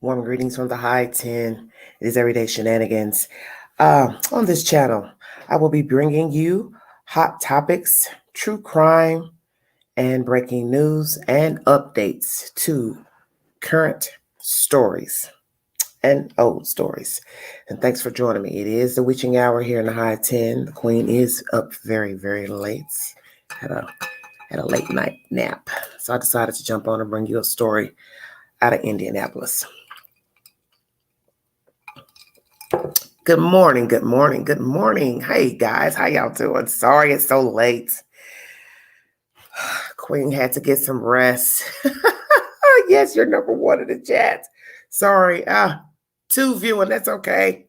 Warm greetings from the high 10. It is Everyday Shenanigans. On this channel, I will be bringing you hot topics, true crime, and breaking news and updates to current stories and old stories. And thanks for joining me. It is the witching hour here in the high 10. The queen is up very, very late. Had a late night nap. So I decided to jump on and bring you a story out of Indianapolis. Good morning, good morning, good morning. Hey guys, how y'all doing? Sorry it's so late. Queen had to get some rest. Yes, you're number one in the chat. Sorry, 2 viewing, that's okay.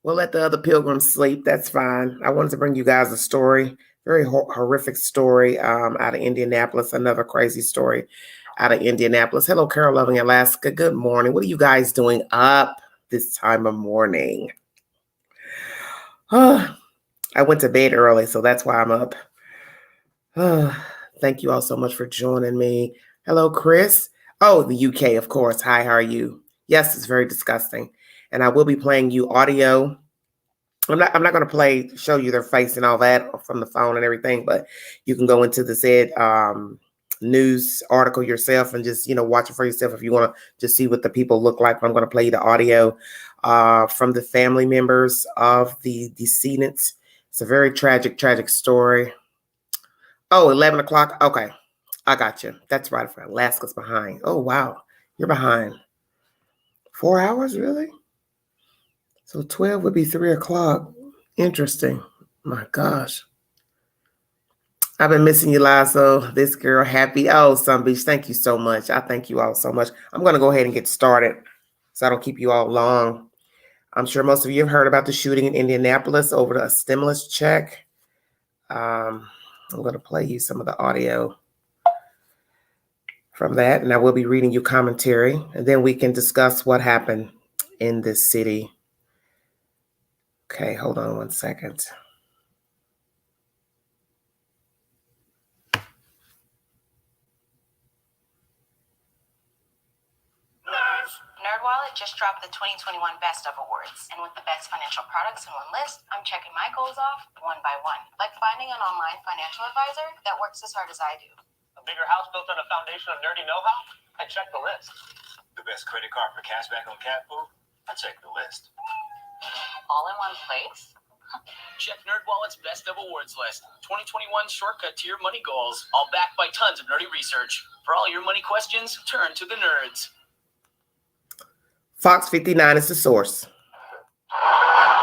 We'll let the other pilgrims sleep, that's fine. I wanted to bring you guys a story, very horrific story out of Indianapolis, another crazy story out of Indianapolis. Hello, Carol Loving Alaska. Good morning. What are you guys doing up this time of morning? I went to bed early, so that's why I'm up. Thank you all so much for joining me. Hello, Chris. Oh, the UK, of course. Hi, how are you? Yes, it's very disgusting. And I will be playing you audio. I'm not going to show you their face and all that from the phone and everything, but you can go into the said news article yourself and just, watch it for yourself if you want to just see what the people look like. I'm going to play you the audio from the family members of the decedents. It's a very tragic story. Oh, 11 o'clock. Okay. I got you. That's right. Alaska's behind. Oh, wow. You're behind. 4 hours, really? So 12 would be 3 o'clock. Interesting. My gosh. I've been missing you, Lazo. This girl, happy. Oh, Sun Beach, thank you so much. I thank you all so much. I'm going to go ahead and get started so I don't keep you all long. I'm sure most of you have heard about the shooting in Indianapolis over a stimulus check. I'm going to play you some of the audio from that, and I will be reading you commentary, and then we can discuss what happened in this city. Okay, hold on 1 second. NerdWallet just dropped the 2021 Best of Awards, and with the best financial products in one list, I'm checking my goals off one by one, like finding an online financial advisor that works as hard as I do. A bigger house built on a foundation of nerdy know-how? I checked the list. The best credit card for cashback on cat food? I checked the list. All in one place? Check NerdWallet's Best of Awards list. 2021 shortcut to your money goals, all backed by tons of nerdy research. For all your money questions, turn to the nerds. Fox 59 is the source.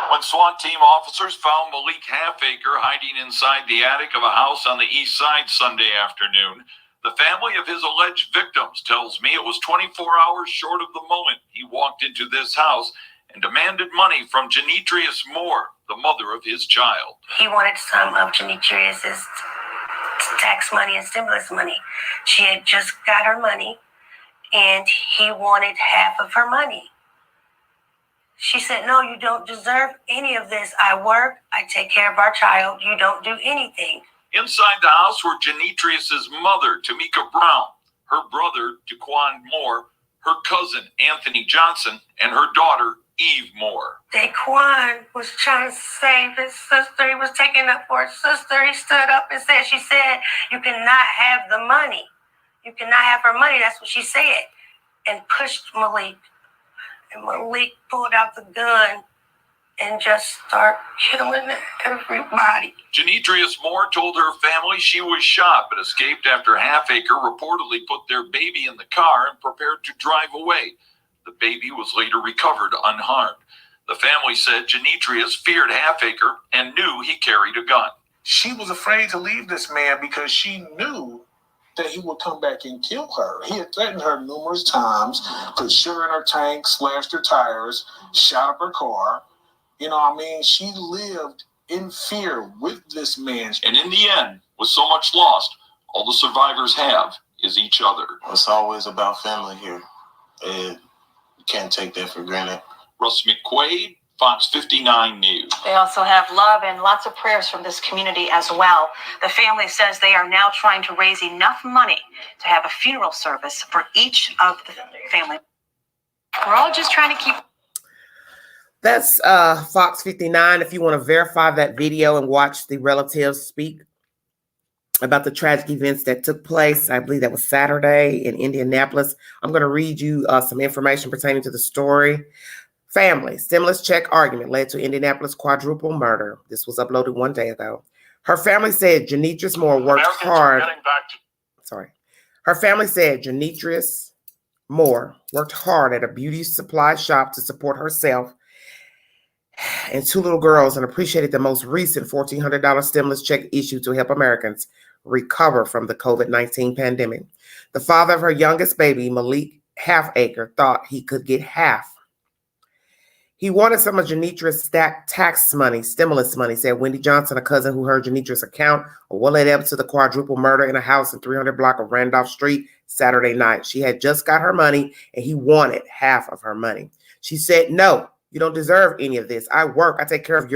When SWAT team officers found Malik Halfacre hiding inside the attic of a house on the east side Sunday afternoon, the family of his alleged victims tells me it was 24 hours short of the moment he walked into this house and demanded money from Genetrius Moore, the mother of his child. He wanted some of Genetrius's tax money and stimulus money. She had just got her money, and he wanted half of her money. She said, "No, you don't deserve any of this. I work, I take care of our child. You don't do anything." Inside the house were Genetrius's mother, Tamika Brown, her brother, Daquan Moore, her cousin, Anthony Johnson, and her daughter, Eve Moore. Daquan was trying to save his sister. He was taking up for his sister. He stood up and said, she said, "You cannot have the money. You cannot have her money." That's what she said. And pushed Malik. And Malik pulled out the gun and just started killing everybody. Genetrius Moore told her family she was shot but escaped after Halfacre reportedly put their baby in the car and prepared to drive away. The baby was later recovered unharmed. The family said Genetrius feared Halfacre and knew he carried a gun. She was afraid to leave this man because she knew that he would come back and kill her. He had threatened her numerous times, put sugar in her tank, slashed her tires, shot up her car. She lived in fear with this man. And in the end, with so much lost, all the survivors have is each other. It's always about family here. And you can't take that for granted. Russ McQuaid, Fox 59 News. They also have love and lots of prayers from this community as well. The family says they are now trying to raise enough money to have a funeral service for each of the family. We're all just trying to keep. That's Fox 59. If you want to verify that video and watch the relatives speak about the tragic events that took place, I believe that was Saturday in Indianapolis. I'm going to read you some information pertaining to the story. Family, stimulus check argument led to Indianapolis quadruple murder. This was uploaded 1 day ago. Her family said Janitris Moore worked hard. Her family said Janitris Moore worked hard at a beauty supply shop to support herself and 2 little girls and appreciated the most recent $1,400 stimulus check issued to help Americans recover from the COVID-19 pandemic. The father of her youngest baby, Malik Halfacre, thought he could get half. He wanted some of Janitris' tax money, stimulus money, said Wendy Johnson, a cousin who heard Janitris' account of what led up to the quadruple murder in a house in 300 block of Randolph Street Saturday night. She had just got her money and he wanted half of her money. She said, "No, you don't deserve any of this. I work. I take care of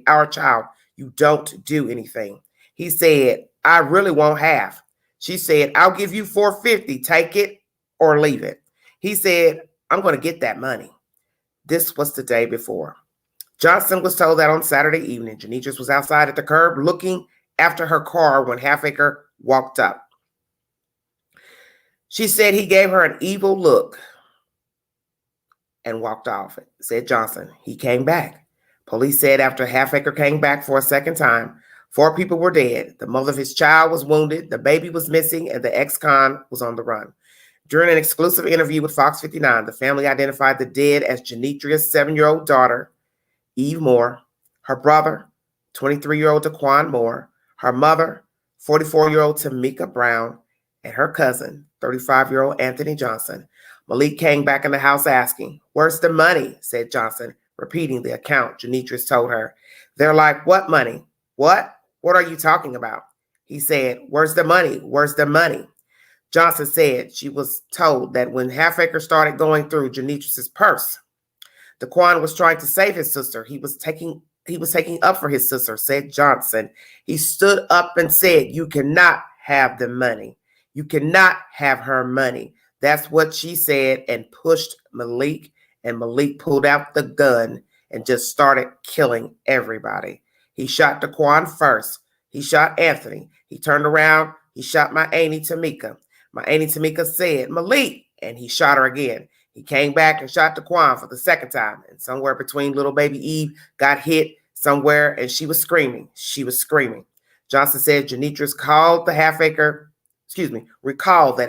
our child. You don't do anything." He said, "I really want half." She said, "I'll give you $450. Take it or leave it." He said, "I'm going to get that money." This was the day before. Johnson was told that on Saturday evening, Janitris was outside at the curb looking after her car when Halfacre walked up. She said he gave her an evil look and walked off, said Johnson. He came back. Police said after Halfacre came back for a second time, 4 people were dead. The mother of his child was wounded, the baby was missing, and the ex-con was on the run. During an exclusive interview with Fox 59, the family identified the dead as Janitris' 7-year-old daughter, Eve Moore, her brother, 23-year-old Daquan Moore, her mother, 44-year-old Tamika Brown, and her cousin, 35-year-old Anthony Johnson. Malik came back in the house asking, "Where's the money?" said Johnson, repeating the account Janitris told her. They're like, "What money? What? What are you talking about?" He said, "Where's the money? Where's the money?" Johnson said she was told that when Halfacre started going through Janitris' purse, Daquan was trying to save his sister. He was taking up for his sister, said Johnson. He stood up and said, "You cannot have the money. You cannot have her money." That's what she said and pushed Malik, and Malik pulled out the gun and just started killing everybody. He shot Daquan first. He shot Anthony. He turned around. He shot my auntie Tamika. My auntie Tamika said, "Malik," and he shot her again. He came back and shot Daquan for the second time, and somewhere between little baby Eve got hit somewhere, and she was screaming. She was screaming. Johnson said Janitris recalled that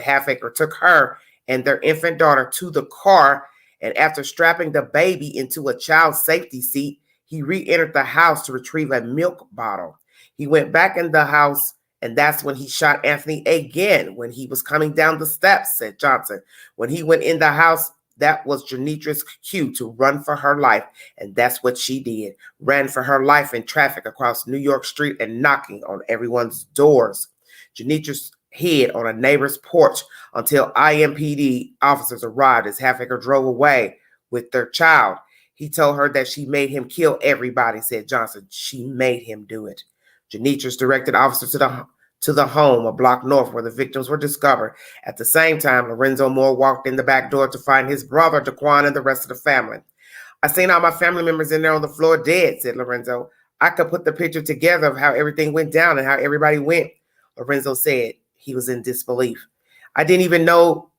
Halfacre took her and their infant daughter to the car, and after strapping the baby into a child safety seat, he re-entered the house to retrieve a milk bottle. He went back in the house, and that's when he shot Anthony again when he was coming down the steps, said Johnson. When he went in the house, that was Janitris' cue to run for her life, and that's what she did. Ran for her life in traffic across New York Street and knocking on everyone's doors. Janitris hid on a neighbor's porch until IMPD officers arrived as Halfacre drove away with their child. He told her that she made him kill everybody, said Johnson. She made him do it. Janitris directed officers to the home a block north where the victims were discovered. At the same time, Lorenzo Moore walked in the back door to find his brother, Daquan, and the rest of the family. "I seen all my family members in there on the floor dead," said Lorenzo. "I could put the picture together of how everything went down and how everybody went." Lorenzo said he was in disbelief. "I didn't even know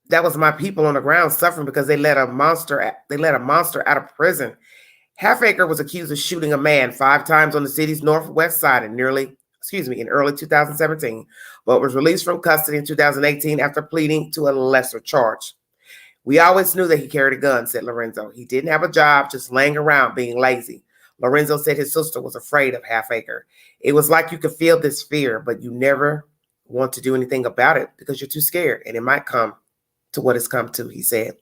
that was my people on the ground suffering because they let a monster out of prison." Halfacre was accused of shooting a man 5 times on the city's northwest side in early 2017, but was released from custody in 2018 after pleading to a lesser charge. "We always knew that he carried a gun," said Lorenzo. "He didn't have a job, just laying around being lazy." Lorenzo said his sister was afraid of Halfacre. "It was like you could feel this fear, but you never want to do anything about it because you're too scared, and it might come to what it's come to," he said.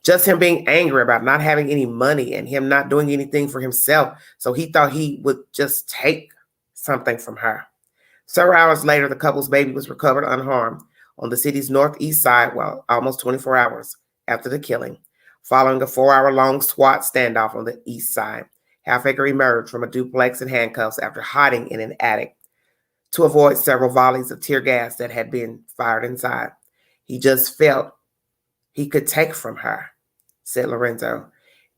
Just him being angry about not having any money and him not doing anything for himself, so he thought he would just take something from her. Several hours later, the couple's baby was recovered unharmed on the city's northeast side, almost 24 hours after the killing. Following a 4-hour-long SWAT standoff on the east side, Halfacre emerged from a duplex in handcuffs after hiding in an attic to avoid several volleys of tear gas that had been fired inside. He he could take from her, said Lorenzo.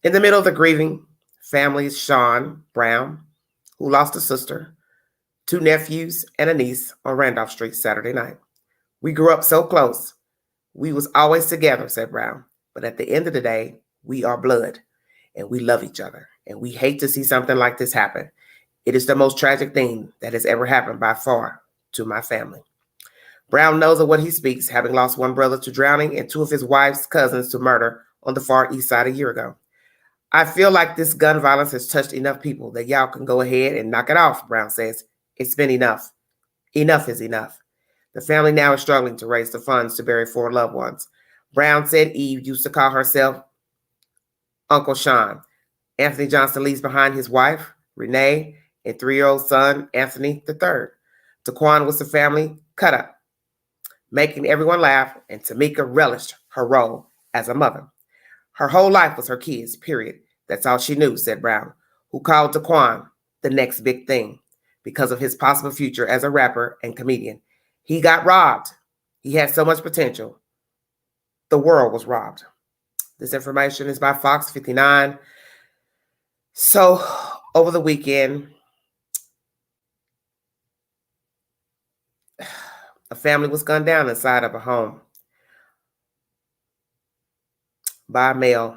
In the middle of the grieving family is Sean Brown, who lost a sister, 2 nephews, and a niece on Randolph Street Saturday night. We grew up so close. We was always together, said Brown. But at the end of the day, we are blood, and we love each other, and we hate to see something like this happen. It is the most tragic thing that has ever happened by far to my family. Brown knows of what he speaks, having lost one brother to drowning and 2 of his wife's cousins to murder on the far east side a year ago. I feel like this gun violence has touched enough people that y'all can go ahead and knock it off, Brown says. It's been enough. Enough is enough. The family now is struggling to raise the funds to bury 4 loved ones. Brown said Eve used to call herself Uncle Sean. Anthony Johnson leaves behind his wife, Renee, and 3-year-old son, Anthony III. Taquan was the family cut up, making everyone laugh, and Tamika relished her role as a mother. Her whole life was her kids, period. That's all she knew, said Brown, who called Taquan the next big thing because of his possible future as a rapper and comedian. He got robbed. He had so much potential. The world was robbed. This information is by Fox 59. So over the weekend, a family was gunned down inside of a home by a male,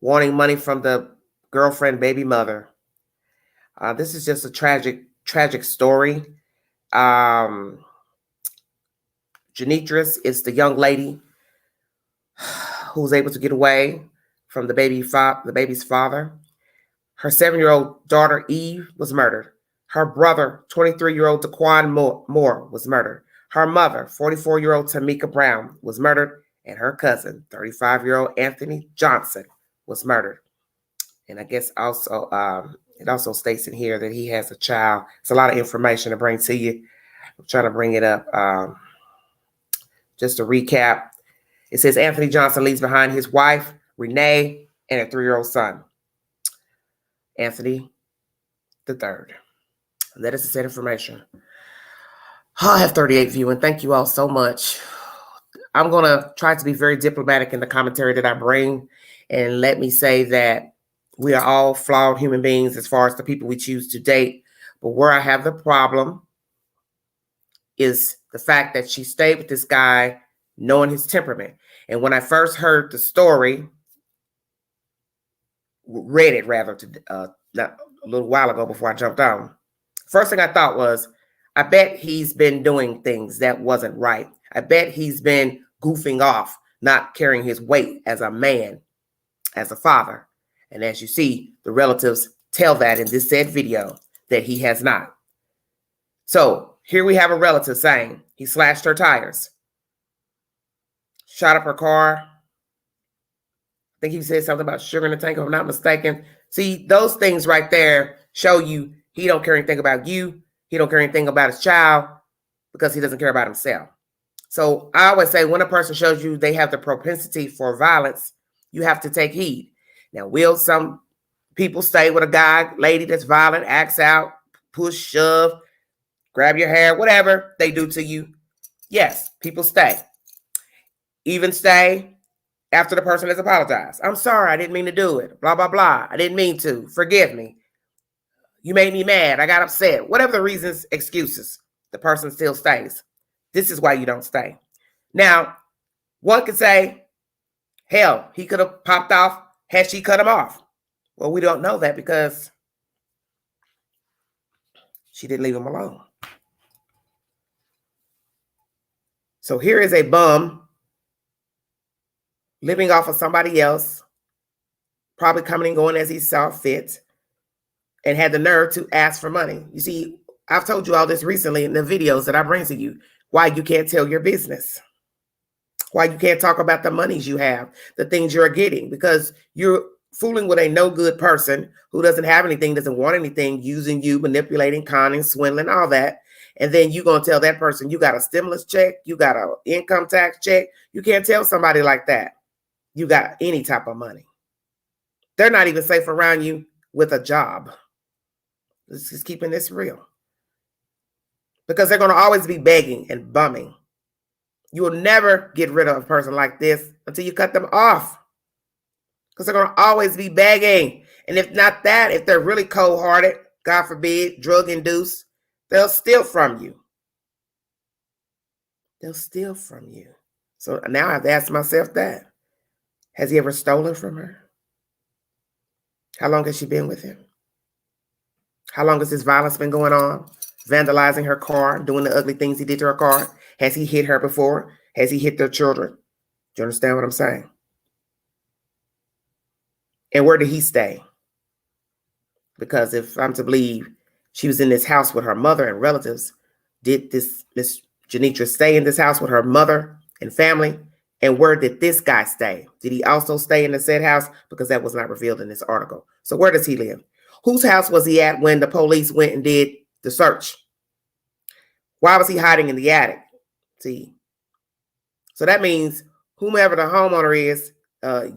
wanting money from the girlfriend, baby mother. This is just a tragic story. Janitris is the young lady who was able to get away from the baby's father. Her 7-year-old daughter, Eve, was murdered. Her brother, 23-year-old Taquan Moore, was murdered. Her mother, 44-year-old Tamika Brown, was murdered. And her cousin, 35-year-old Anthony Johnson, was murdered. And I guess also, it also states in here that he has a child. It's a lot of information to bring to you. I'm trying to bring it up. Just to recap, it says Anthony Johnson leaves behind his wife, Renee, and a 3-year-old son, Anthony III. That is the said information. I have 38 viewing. Thank you all so much. I'm going to try to be very diplomatic in the commentary that I bring. And let me say that we are all flawed human beings as far as the people we choose to date. But where I have the problem is the fact that she stayed with this guy knowing his temperament. And when I first heard the story, read it rather, a little while ago before I jumped on, first thing I thought was, I bet he's been doing things that wasn't right. I bet he's been goofing off, not carrying his weight as a man, as a father. And as you see, the relatives tell that in this said video that he has not. So here we have a relative saying he slashed her tires, shot up her car. I think he said something about sugar in the tank, if I'm not mistaken. See, those things right there show you he don't care anything about you. He don't care anything about his child because he doesn't care about himself. So I always say when a person shows you they have the propensity for violence, you have to take heed. Now, will some people stay with a guy, lady that's violent, acts out, push, shove, grab your hair, whatever they do to you? Yes, people stay. Even stay after the person has apologized. I'm sorry, I didn't mean to do it. Blah, blah, blah. I didn't mean to. Forgive me. You made me mad. I got upset. Whatever the reasons, excuses, the person still stays. This is why you don't stay. Now, one could say, hell, he could have popped off had she cut him off. Well, we don't know that because she didn't leave him alone. So here is a bum living off of somebody else, probably coming and going as he saw fit, and had the nerve to ask for money. You see, I've told you all this recently in the videos that I bring to you, why you can't tell your business, why you can't talk about the monies you have, the things you're getting, because you're fooling with a no good person who doesn't have anything, doesn't want anything, using you, manipulating, conning, swindling, all that. And then you're going to tell that person you got a stimulus check, you got an income tax check. You can't tell somebody like that you got any type of money. They're not even safe around you with a job. Let's just keeping this real. Because they're going to always be begging and bumming. You will never get rid of a person like this until you cut them off. Because they're going to always be begging. And if not that, if they're really cold-hearted, God forbid, drug-induced, they'll steal from you. They'll steal from you. So now I have to ask myself that. Has he ever stolen from her? How long has she been with him? How long has this violence been going on? Vandalizing her car, doing the ugly things he did to her car. Has he hit her before? Has he hit their children? Do you understand what I'm saying? And where did he stay? Because if I'm to believe she was in this house with her mother and relatives, did this Miss Janitra stay in this house with her mother and family? And where did this guy stay? Did he also stay in the said house? Because that was not revealed in this article. So where does he live? Whose house was he at when the police went and did the search? Why was he hiding in the attic? See, so that means whomever the homeowner is,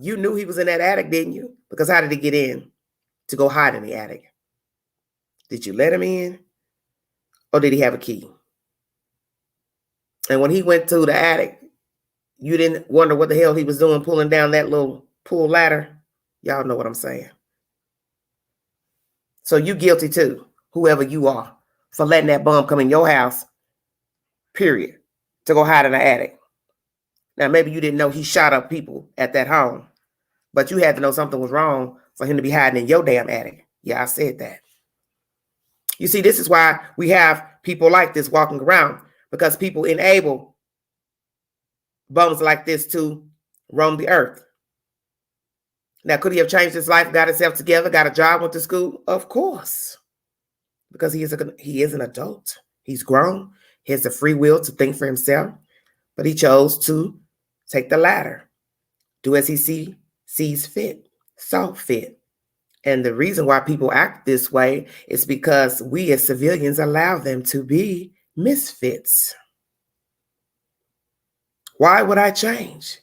you knew he was in that attic, didn't you? Because how did he get in to go hide in the attic? Did you let him in? Or did he have a key? And when he went to the attic, you didn't wonder what the hell he was doing pulling down that little pull ladder? Y'all know what I'm saying. So you guilty too, whoever you are, for letting that bum come in your house, period, to go hide in the attic. Now, maybe you didn't know he shot up people at that home, but you had to know something was wrong for him to be hiding in your damn attic. Yeah, I said that. You see, this is why we have people like this walking around, because people enable bums like this to roam the earth. Now, could he have changed his life, got himself together, got a job, went to school? Of course, because he is an adult. He's grown. He has the free will to think for himself, but he chose to take the latter, do as he sees fit, saw fit. And the reason why people act this way is because we as civilians allow them to be misfits. Why would I change?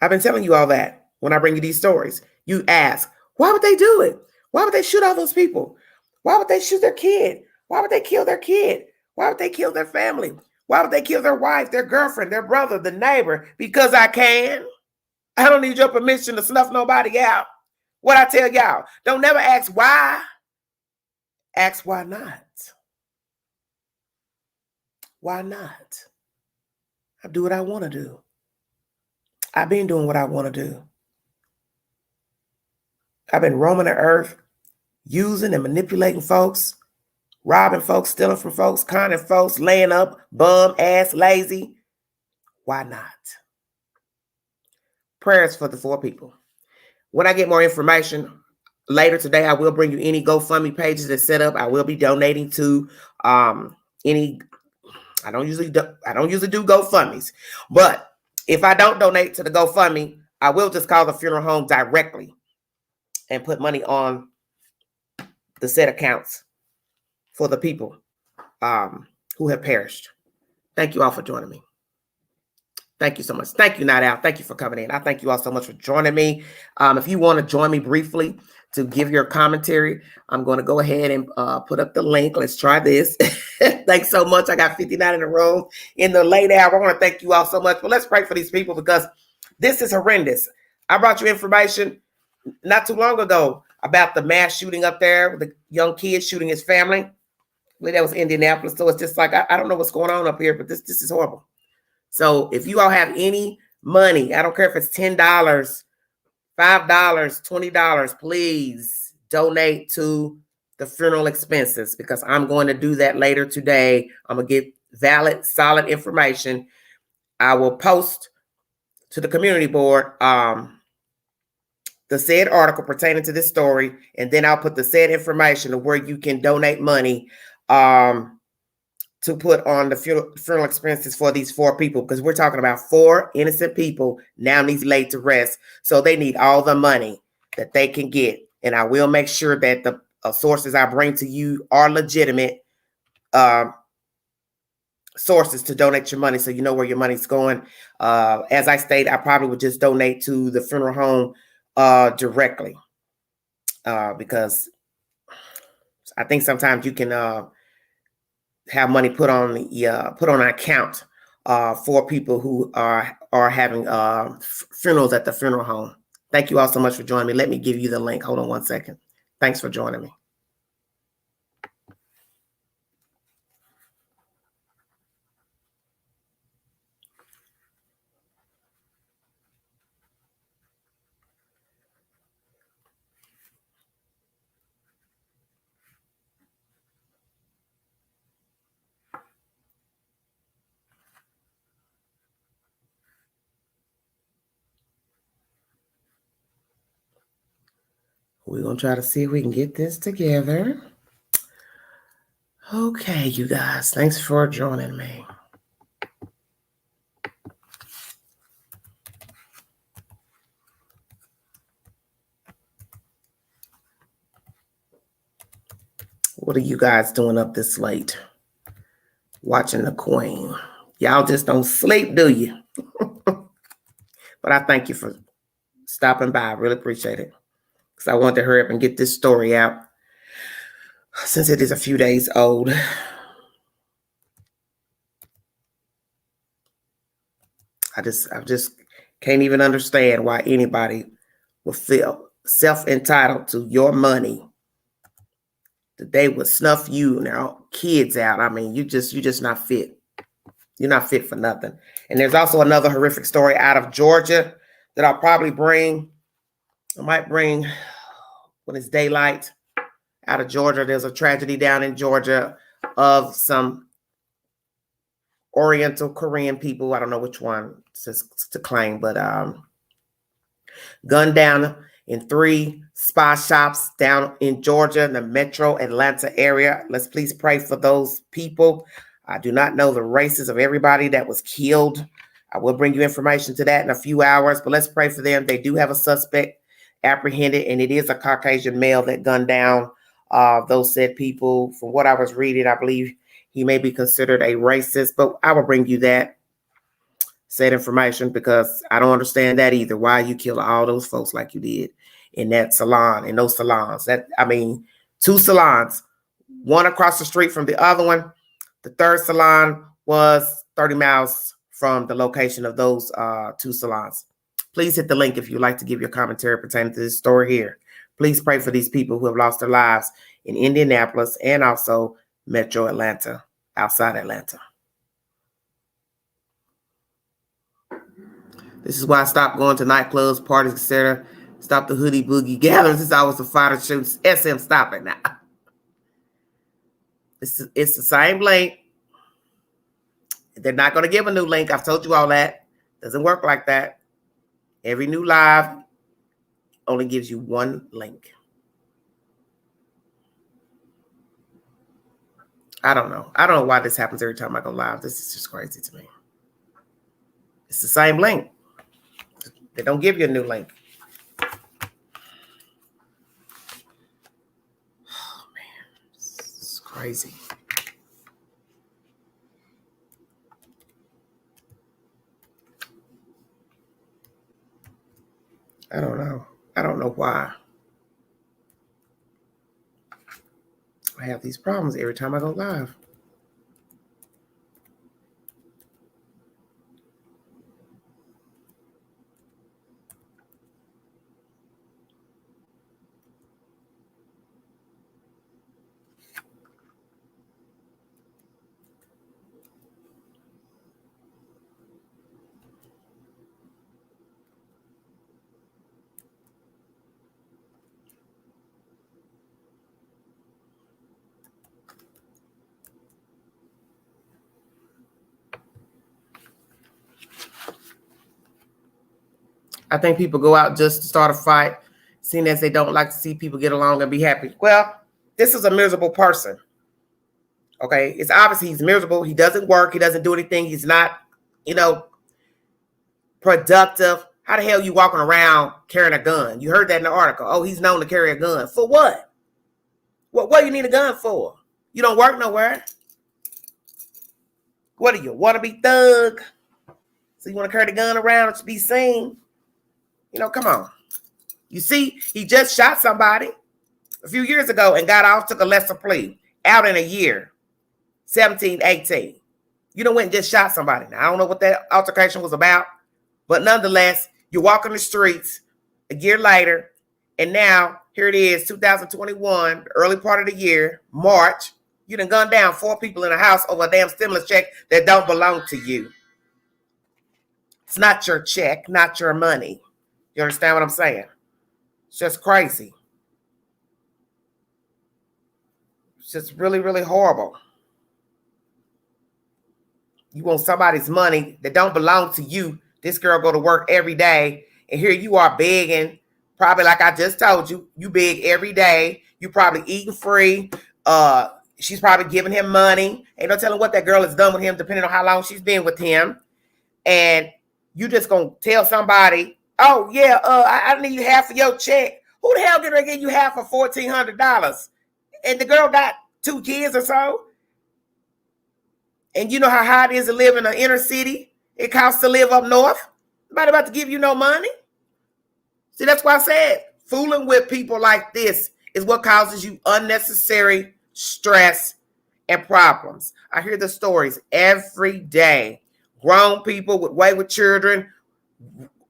I've been telling you all that when I bring you these stories. You ask, why would they do it? Why would they shoot all those people? Why would they shoot their kid? Why would they kill their kid? Why would they kill their family? Why would they kill their wife, their girlfriend, their brother, the neighbor? Because I can. I don't need your permission to snuff nobody out. What I tell y'all, don't never ask why. Ask why not. Why not? I do what I want to do. I've been doing what I want to do. I've been roaming the earth, using and manipulating folks, robbing folks, stealing from folks, conning folks, laying up, bum, ass, lazy. Why not? Prayers for the 4 people. When I get more information later today, I will bring you any GoFundMe pages that's set up. I will be donating to any. I don't usually do GoFundMes, but if I don't donate to the GoFundMe, I will just call the funeral home directly and put money on the set accounts for the people who have perished. Thank you all for joining me. Thank you so much. Thank you, Night Owl. Thank you for coming in. I thank you all so much for joining me. If you want to join me briefly to give your commentary, I'm going to go ahead and put up the link. Let's try this. Thanks so much. I got 59 in the room in the late hour. I want to thank you all so much. But let's pray for these people, because this is horrendous. I brought you information not too long ago about the mass shooting up there with the young kid shooting his family. I believe that was Indianapolis. So it's just like, I don't know what's going on up here, but this is horrible. So if you all have any money, I don't care if it's $10, $5, $20, please donate to the funeral expenses, because I'm going to do that later today. I'm going to get valid, solid information. I will post to the community board the said article pertaining to this story, and then I'll put the said information of where you can donate money to put on the funeral expenses for these 4 people, because we're talking about 4 innocent people now needs laid to rest. So they need all the money that they can get. And I will make sure that the sources I bring to you are legitimate sources to donate your money, so you know where your money's going. As I stated, I probably would just donate to the funeral home directly, because I think sometimes you can have money put on an account for people who are having funerals at the funeral home. Thank you all so much for joining me. Let me give you the link. Hold on one second. Thanks for joining me. We're going to try to see if we can get this together. Okay, you guys, thanks for joining me. What are you guys doing up this late? Watching the Queen. Y'all just don't sleep, do you? But I thank you for stopping by. I really appreciate it. Because I wanted to hurry up and get this story out since it is a few days old. I just can't even understand why anybody would feel self-entitled to your money. That they would snuff you and their kids out. I mean, you're just not fit. You're not fit for nothing. And there's also another horrific story out of Georgia that I'll probably bring. I might bring when it's daylight out of Georgia. There's a tragedy down in Georgia of some Oriental Korean people. I don't know which one to claim, but gunned down in 3 spa shops down in Georgia, in the metro Atlanta area. Let's please pray for those people. I do not know the races of everybody that was killed. I will bring you information to that in a few hours, but let's pray for them. They do have a suspect apprehended, and it is a Caucasian male that gunned down those said people. From what I was reading, I believe he may be considered a racist, but I will bring you that said information because I don't understand that either. Why you kill all those folks like you did in that salon, in those salons. 2 salons, one across the street from the other one. The third salon was 30 miles from the location of those 2 salons. Please hit the link if you'd like to give your commentary pertaining to this story here. Please pray for these people who have lost their lives in Indianapolis and also Metro Atlanta, outside Atlanta. This is why I stopped going to nightclubs, parties, etc. Stop the hoodie boogie gatherings. It's always a fighter shoots. SM, stop it now. It's the same link. They're not going to give a new link. I've told you all that. Doesn't work like that. Every new live only gives you 1 link. I don't know. I don't know why this happens every time I go live. This is just crazy to me. It's the same link. They don't give you a new link. Oh, man. This is crazy. I don't know. I don't know why I have these problems every time I go live. I think people go out just to start a fight, seeing as they don't like to see people get along and be happy. Well, this is a miserable person. Okay, it's obvious he's miserable. He doesn't work. He doesn't do anything. He's not, productive. How the hell are you walking around carrying a gun? You heard that in the article. Oh, he's known to carry a gun. For what? What do you need a gun for? You don't work nowhere. What do you want to be thug? So you want to carry the gun around to be seen? Come on. You see, he just shot somebody a few years ago and got off, took a lesser plea, out in a year, 17, 18. You done went and just shot somebody. Now, I don't know what that altercation was about, but nonetheless, you're walking the streets a year later, and now here it is, 2021, early part of the year, March. You done gunned down 4 people in a house over a damn stimulus check that don't belong to you. It's not your check, not your money. You understand what I'm saying? It's just crazy. It's just really, really horrible. You want somebody's money that don't belong to you. This girl go to work every day, and here you are begging. Probably like I just told you, you beg every day. You probably eating free. She's probably giving him money. Ain't no telling what that girl has done with him, depending on how long she's been with him. And you just gonna tell somebody, oh yeah, I need half of your check. Who the hell gonna give you half of $1,400? And the girl got 2 kids or so. And you know how hard it is to live in the inner city? It costs to live up north. Nobody about to give you no money. See, that's why I said fooling with people like this is what causes you unnecessary stress and problems. I hear the stories every day. Grown people with wayward children,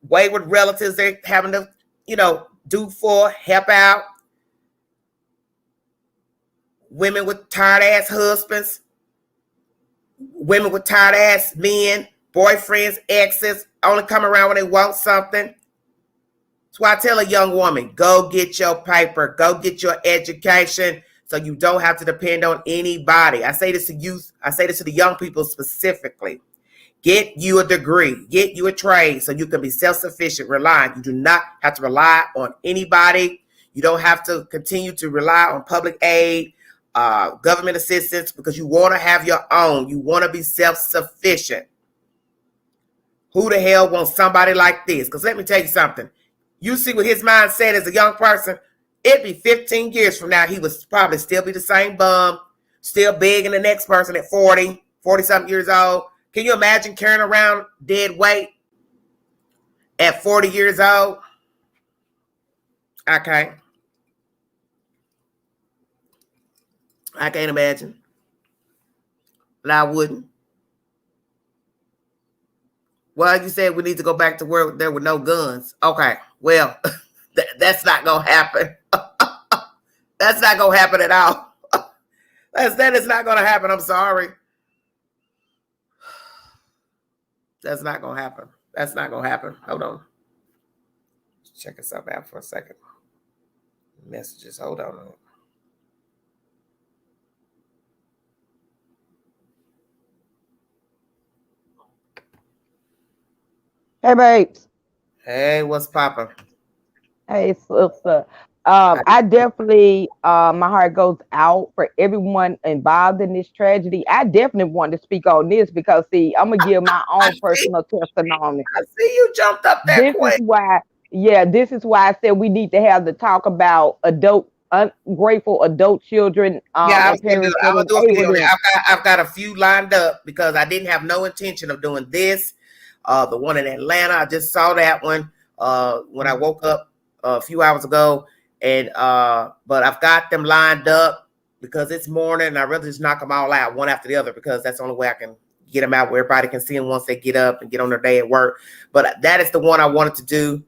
wayward relatives they're having to, do for, help out. Women with tired ass husbands. Women with tired ass men, boyfriends, exes, only come around when they want something. That's why I tell a young woman, go get your paper, go get your education so you don't have to depend on anybody. I say this to youth, I say this to the young people specifically. Get you a degree, get you a trade so you can be self-sufficient, reliant. You do not have to rely on anybody. You don't have to continue to rely on public aid, government assistance, because you want to have your own. You want to be self-sufficient. Who the hell wants somebody like this? Because let me tell you something. You see what his mindset as a young person, it'd be 15 years from now, he would probably still be the same bum, still begging the next person at 40-something years old. Can you imagine carrying around dead weight at 40 years old? I can't imagine. But I wouldn't. Well, you said we need to go back to where there were no guns. Okay, well, that's not going to happen. That's not going to happen at all. That is not going to happen. I'm sorry. That's not going to happen. That's not going to happen. Hold on. Checking something out for a second. Messages. Hold on. Hey, babes. Hey, what's poppin'? Hey, sister. I definitely, my heart goes out for everyone involved in this tragedy. I definitely want to speak on this because, see, I'm going to give my own personal testimony. I see you jumped up that quick. This is why I said we need to have the talk about ungrateful adult children. Yeah, I was doing a video. I've got a few lined up because I didn't have no intention of doing this. The one in Atlanta, I just saw that one when I woke up a few hours ago. And but I've got them lined up because it's morning and I'd rather just knock them all out one after the other because that's the only way I can get them out where everybody can see them once they get up and get on their day at work. But that is the one I wanted to do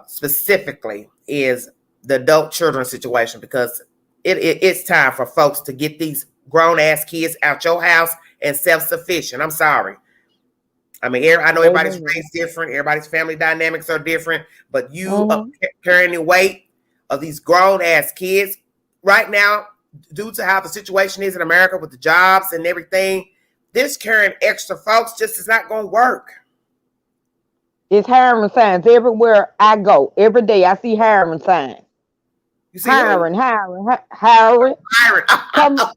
specifically is the adult children situation because it's time for folks to get these grown ass kids out your house and self-sufficient. I'm sorry. I mean, I know everybody's raised different. Everybody's family dynamics are different. But you are carrying the weight of these grown-ass kids right now, due to how the situation is in America with the jobs and everything, this carrying extra folks just is not going to work. It's hiring signs everywhere I go. Every day I see hiring signs. You see hiring. Come on.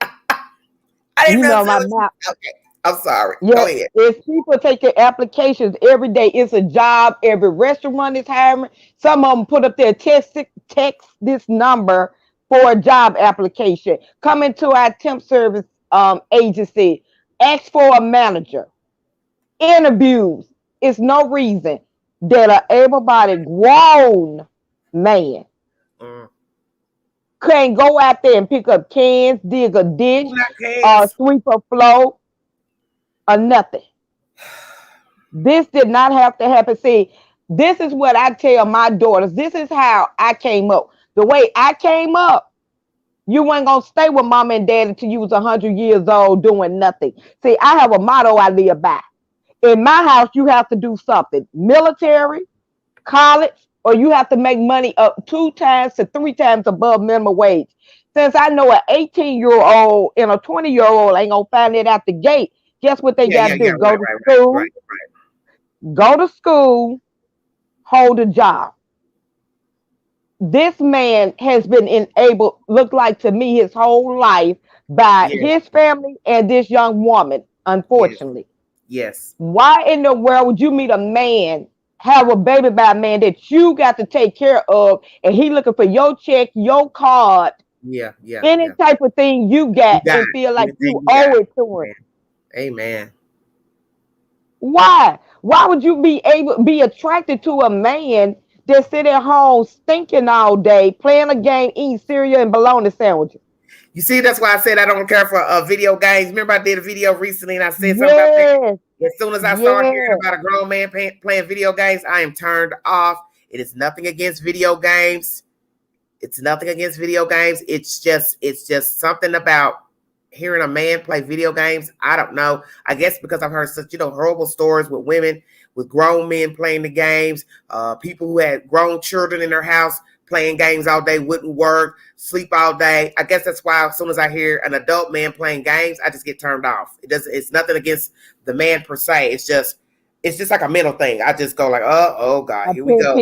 I didn't know my mouth. Okay. I'm sorry. Yeah, go ahead. If people take your applications every day, it's a job. Every restaurant is hiring. Some of them put up their text this number for a job application. Come into our temp service agency. Ask for a manager. Interviews. It's no reason that an able-bodied grown man can't go out there and pick up cans, dig a ditch, sweep a floor. or nothing. This did not have to happen. See, this is what I tell my daughters. This is how I came up. The way I came up, you weren't going to stay with mom and dad until you was 100 years old doing nothing. See, I have a motto I live by. In my house, you have to do something. Military, college, or you have to make money up 2 times to 3 times above minimum wage. Since I know an 18-year-old and a 20-year-old ain't going to find it out the gate, guess what they got to do? Go to school, go to school, hold a job. This man has been enabled, look like to me, his whole life by his family and this young woman, unfortunately. Yes. Why in the world would you meet a man, have a baby by a man that you got to take care of, and he looking for your check, your card, any type of thing you got, and feel like you owe it to him? Amen. Why? Why would you be attracted to a man that sit at home stinking all day, playing a game, eating cereal and bologna sandwiches? You see, that's why I said I don't care for video games. Remember, I did a video recently and I said something about that. As soon as I started hearing about a grown man playing video games, I am turned off. It is nothing against video games. It's nothing against video games. It's just something about hearing a man play video games. I don't know. I guess because I've heard such, horrible stories with women, with grown men playing the games, people who had grown children in their house playing games all day, wouldn't work, sleep all day. I guess that's why as soon as I hear an adult man playing games, I just get turned off. It's nothing against the man per se. It's just like a mental thing. I just go like, oh God, here we go.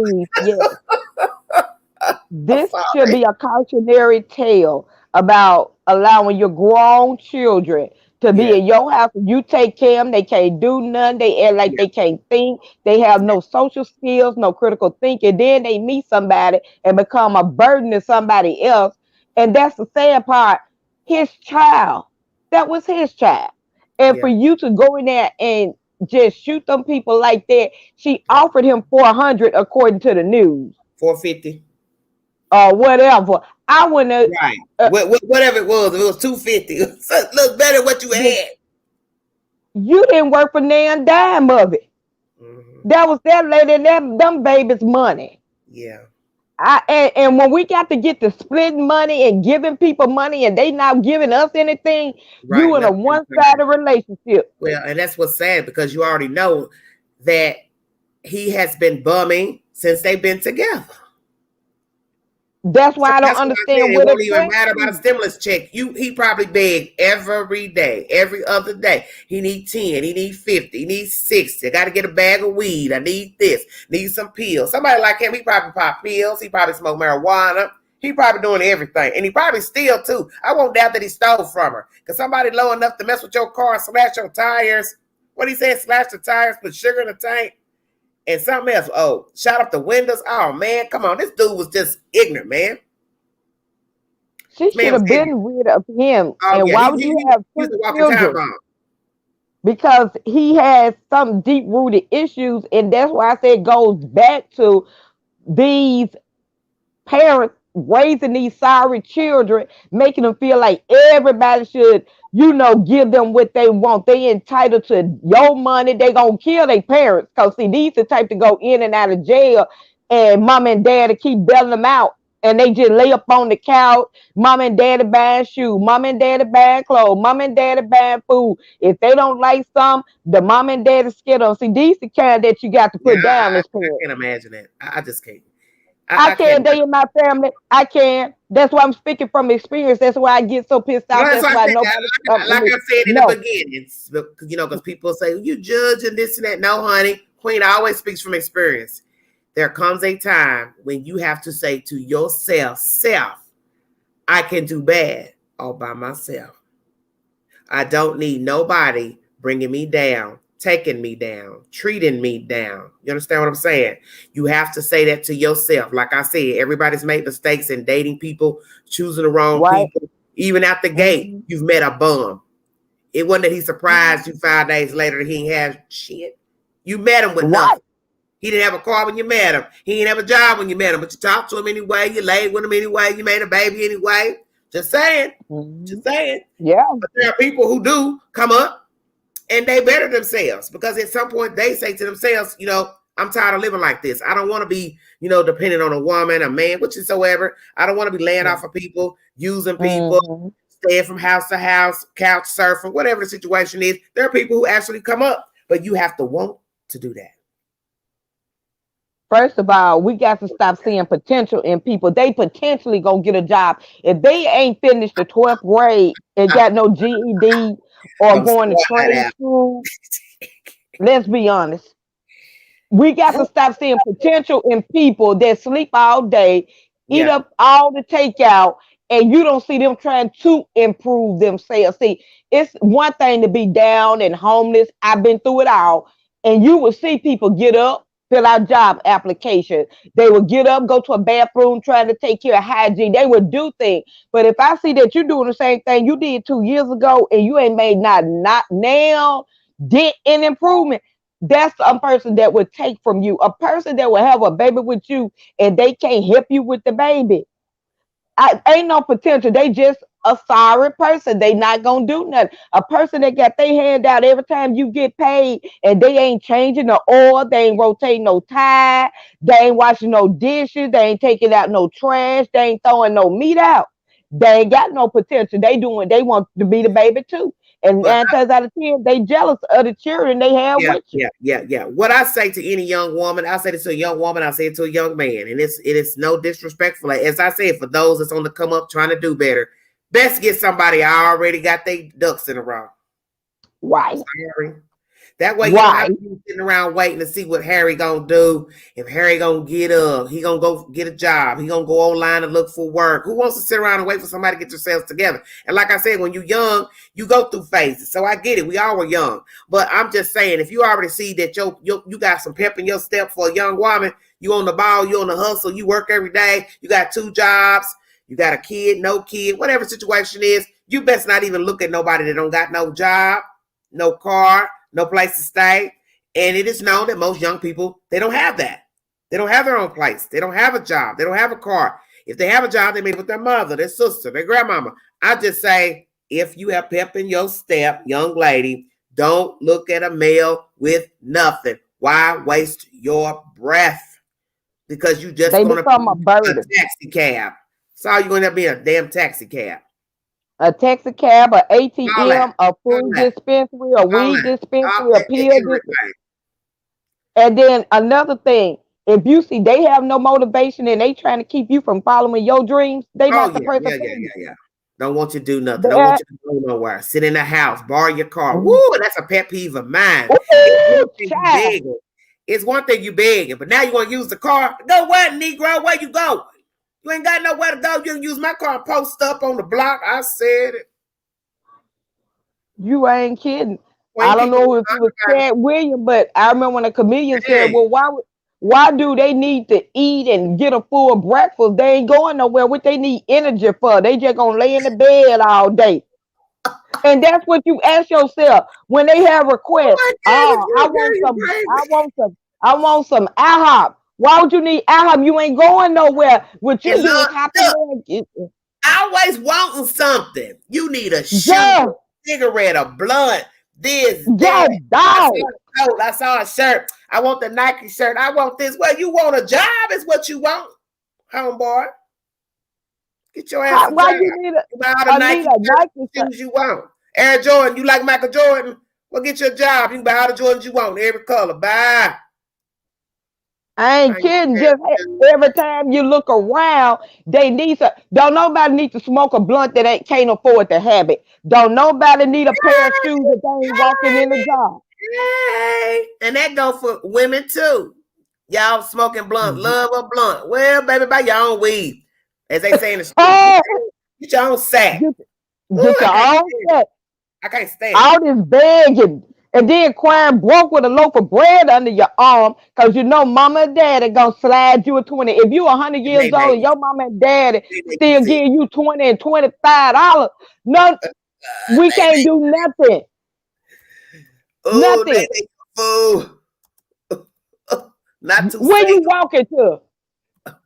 This should be a cautionary tale about allowing your grown children to be in your house. You take care of them. They can't do nothing. They act like they can't think. They have no social skills, no critical thinking. Then they meet somebody and become a burden to somebody else. And that's the sad part. His child. That was his child. And for you to go in there and just shoot them people like that, she offered him $400 according to the news. $450. Or whatever. I wouldn't have. Right. Whatever it was $250. Look better than what you had. You didn't work for nan dime of it. Mm-hmm. That was that lady and them babies' money. Yeah. And when we got to get to splitting money and giving people money and they not giving us anything, you in a one-sided relationship. Well, and that's what's sad because you already know that he has been bumming since they've been together. That's why I don't understand what it won't even matter about a stimulus check. He probably begged every day, every other day. He needs 10, he needs 50, he needs 60. I got to get a bag of weed. I need this, need some pills. Somebody like him, he probably pop pills. He probably smoke marijuana. He probably doing everything. And he probably steal too. I won't doubt that he stole from her. Because somebody low enough to mess with your car and slash your tires. What he said, slash the tires, put sugar in the tank. And something else. Oh, shot up the windows. Oh, man, come on. This dude was just ignorant, man. She should have been rid of him. Oh, and why would you have two children? Because he has some deep-rooted issues. And that's why I say it goes back to these parents raising these sorry children, making them feel like everybody should, give them what they want. They entitled to your money. They gonna kill their parents. Because see, these are the type to go in and out of jail, and mom and dad to keep bailing them out. And they just lay up on the couch. Mom and daddy buying shoes. Mom and daddy buying clothes. Mom and daddy buying food. If they don't like some, the mom and daddy scared them. See, these the kind that you got to put down as parents. I can't imagine it. I just can't. I can't. They in my family. I can't. That's why I'm speaking from experience. That's why I get so pissed off. That's why like I said in the beginning, because people say you judge and this and that. No, honey, Queen always speaks from experience. There comes a time when you have to say to yourself, I can do bad all by myself. I don't need nobody bringing me down, taking me down, treating me down. You understand what I'm saying? You have to say that to yourself. Like I said, everybody's made mistakes in dating people, choosing the wrong people. Even out the gate, you've met a bum. It wasn't that he surprised you 5 days later that he ain't have shit. You met him with nothing. He didn't have a car when you met him. He didn't have a job when you met him, but you talked to him anyway. You laid with him anyway. You made a baby anyway. Just saying. Just saying. Yeah. But there are people who do come up and they better themselves, because at some point they say to themselves, I'm tired of living like this. I don't want to be, dependent on a woman, a man, whatsoever. I don't want to be laying off of people, using people, staying from house to house, couch surfing, whatever the situation is. There are people who actually come up, but you have to want to do that. First of all, we got to stop seeing potential in people. They potentially gonna get a job. If they ain't finished the 12th grade and got no GED or going to trade school, let's be honest. We got to stop seeing potential in people that sleep all day, eat up all the takeout, and you don't see them trying to improve themselves. See, it's one thing to be down and homeless. I've been through it all. And you will see people get up, fill out job applications. They will get up, go to a bathroom, trying to take care of hygiene. They would do things. But if I see that you're doing the same thing you did 2 years ago and you ain't made not now dent in improvement, that's a person that would take from you. A person that will have a baby with you and they can't help you with the baby. Ain't no potential. They just a sorry person. They not gonna do nothing. A person that got their hand out every time you get paid and they ain't changing the oil, they ain't rotating no tire, they ain't washing no dishes, they ain't taking out no trash, they ain't throwing no meat out. They ain't got no potential. They want to be the baby too. And 9 times out of 10, they jealous of the children they have with you. Yeah. What I say to any young woman, I say it to a young woman, I say it to a young man, and it is no disrespectful. As I said, for those that's on the come up trying to do better, best get somebody already got their ducks in a row. Right. Sorry. That way you don't have to be sitting around waiting to see what Harry gonna do. If Harry gonna get up, he gonna go get a job. He gonna go online and look for work. Who wants to sit around and wait for somebody to get themselves together? And like I said, when you're young, you go through phases. So I get it. We all were young. But I'm just saying, if you already see that you got some pep in your step for a young woman, you on the ball, you on the hustle, you work every day, you got 2 jobs, you got a kid, no kid, whatever situation is, you best not even look at nobody that don't got no job, no car, no place to stay. And it is known that most young people, they don't have that. They don't have their own place. They don't have a job. They don't have a car. If they have a job, they may with their mother, their sister, their grandmama. I just say, if you have pep in your step, young lady, don't look at a male with nothing. Why waste your breath? Because you just going to be a taxi cab. So you're going to be a damn taxi cab. A taxi cab, a ATM, a food dispensary, a weed dispensary, a pill dispensary. And then another thing, if you see they have no motivation and they trying to keep you from following your dreams, they not the person. Yeah. Don't want you to do nothing. Don't want you to go nowhere. Sit in the house, borrow your car. Woo, that's a pet peeve of mine. It's one thing you begging, but now you want to use the car. Go where, Negro? Where you go? You ain't got nowhere to go. You can use my car and post up on the block. I said it. You ain't kidding. I don't know if it was Chad Williams, but I remember when a comedian said, well, why do they need to eat and get a full breakfast? They ain't going nowhere. What they need energy for? They just gonna lay in the bed all day. And that's what you ask yourself when they have requests. I want some IHOP. Why would you need IHOP? You ain't going nowhere. What you do is always wanting something. You need a shoe, cigarette, a blunt, this, that. I saw a shirt. I want the Nike shirt. I want this. Well, you want a job is what you want, homeboy. Get your ass a job. You need a Nike shoes you want. Air Jordan, you like Michael Jordan? Well, get your job. You can buy all the Jordans you want, every color. Bye. I ain't kidding. Just every time you look around, they need some. Don't nobody need to smoke a blunt that can't afford to have it. Don't nobody need a pair of shoes that they ain't walking in the job. Yay. And that go for women too. Y'all smoking blunt, love a blunt. Well, baby, buy your own weed. As they say in the street. Get your own sack. Get your own sack. I can't stand all this begging. And then crying broke with a loaf of bread under your arm because you know mama and daddy gonna slide you a 20. If you 100 years old and your mama and daddy still giving you $20 and $25, no, we can't do nothing. Nothing. Not too Where you walking to?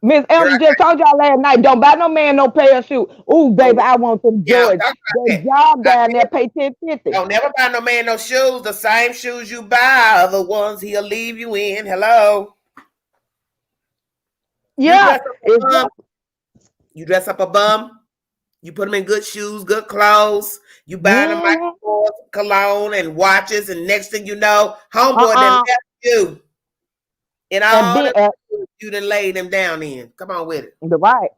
Miss Girl, Elder just told y'all last night, don't buy no man no pair of shoes. Ooh, baby, I want some yeah, I'm Jordans. talking about The that. job down there pay $10.50. Don't never buy no man no shoes. The same shoes you buy are the ones he'll leave you in. Hello. Yeah, You dress up a bum. You put them in good shoes, good clothes. You buy them like cologne and watches, and next thing you know, homeboy then left you. And all the you done laid them down in. Come on with it. Right.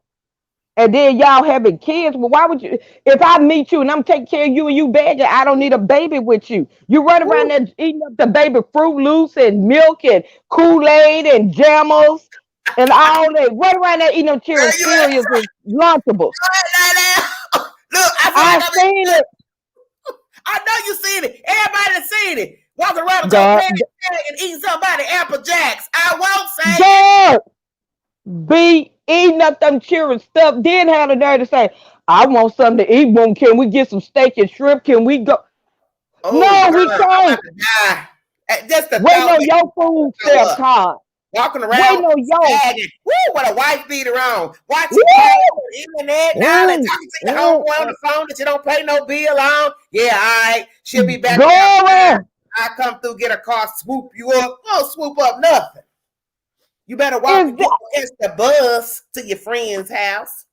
And then y'all having kids. Well, why would you? If I meet you and I'm taking care of you and you begging, I don't need a baby with you. You run around there eating up the baby Fruit Loops and milk and Kool-Aid and Jammers and all that. Run around there eating them cereals and Lunchables. Look, I seen it. I know you seen it. Everybody done seen it. Walking around with your pants and eating somebody Apple Jacks. I won't say it. Be eating up them cheering stuff, then have the nerve to say, I want something to eat. Can we get some steak and shrimp? Can we go? Oh, no, girl, we can't. Just the wait on your food stamp card. Walking around, wait on your. Woo, what a wife beater on. Watching internet now and talking to your homeboy on the phone that you don't pay no bill on. Yeah, all right. She'll be back. I come through, get a car, swoop you up. Don't swoop up nothing. You better walk and catch the bus to your friend's house.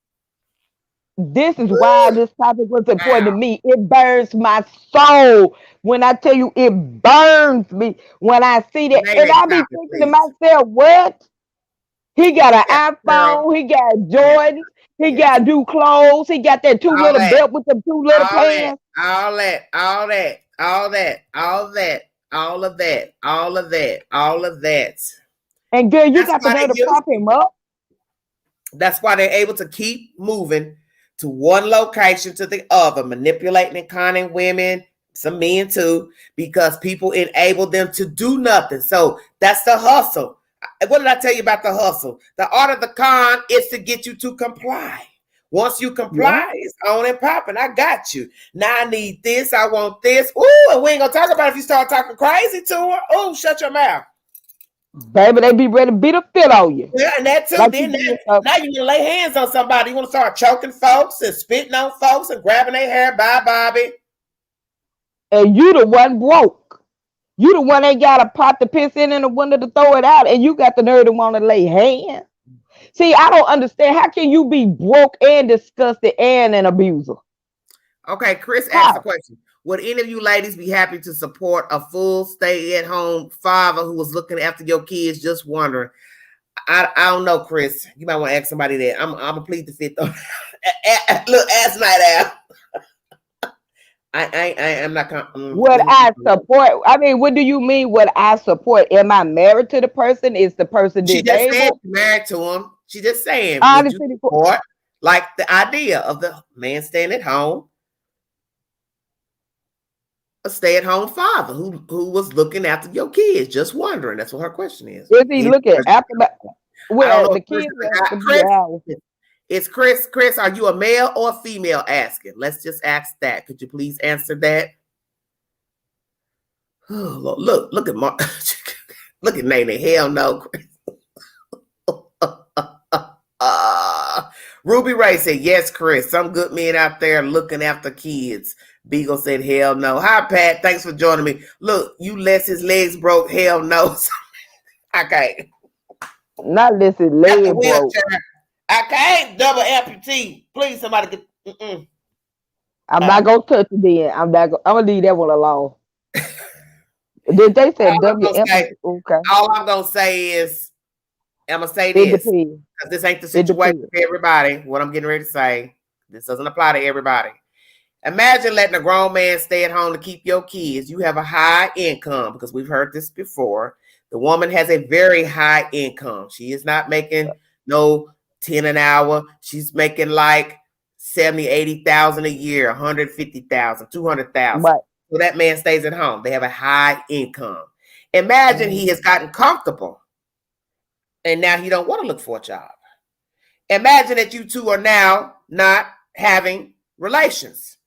This is why this topic was important to me. It burns my soul. When I tell you, it burns me when I see that. And I be thinking to myself, what? He got an iPhone. He got Jordans. He got new clothes. He got that two little belt with the two little pants. All of that. And girl, you got the nerve to prop him up. That's why they're able to keep moving to one location to the other, manipulating and conning women, some men too, because people enable them to do nothing. So that's the hustle. What did I tell you about the hustle? The art of the con is to get you to comply. Once you comply, it's on and popping. I got you. Now I need this. I want this. Ooh, and we ain't gonna talk about it if you start talking crazy to her. Ooh, shut your mouth. Baby, they be ready to beat a fit on you. Yeah, and that too. Like then now you want to lay hands on somebody. You want to start choking folks and spitting on folks and grabbing their hair. Bye, Bobby. And you the one broke. You the one that got a pot to piss in and the window to throw it out, and you got the nerve to want to lay hands. See, I don't understand. How can you be broke and disgusted and an abuser? Okay, Chris asked the question. Would any of you ladies be happy to support a full stay-at-home father who was looking after your kids? Just wondering. I don't know, Chris. You might want to ask somebody that. I'm gonna plead the fifth. Look, ask night out. I'm not. Would I support? I mean, what do you mean? Would I support? Am I married to the person? Is the person disabled? She just said married to him. She just saying. Would you support like the idea of the man staying at home? A stay-at-home father who was looking after your kids. Just wondering. That's what her question is. Is he looking after the kids? It's Chris. Chris, are you a male or a female asking? Let's just ask that. Could you please answer that? Oh, look at Mark. Look at Nene. Hell no, Chris. Ruby Ray said, yes, Chris. Some good men out there looking after kids. Beagle said, hell no. Hi, Pat. Thanks for joining me. Look, you less his legs broke. Hell no. Okay. Not less his legs broke. I can't double amputee. Please, somebody get. I'm not going to touch it then. I'm going to leave that one alone. Did they say double amputee? Okay. All I'm going to say is, I'm going to say this. Because this ain't the situation for everybody. What I'm getting ready to say. This doesn't apply to everybody. Imagine letting a grown man stay at home to keep your kids. You have a high income, because we've heard this before. The woman has a very high income. She is not making no 10 an hour. She's making like 70, 80,000 a year, 150,000, 200,000. Right. So that man stays at home. They have a high income. Imagine he has gotten comfortable and now he don't want to look for a job. Imagine that you two are now not having relations.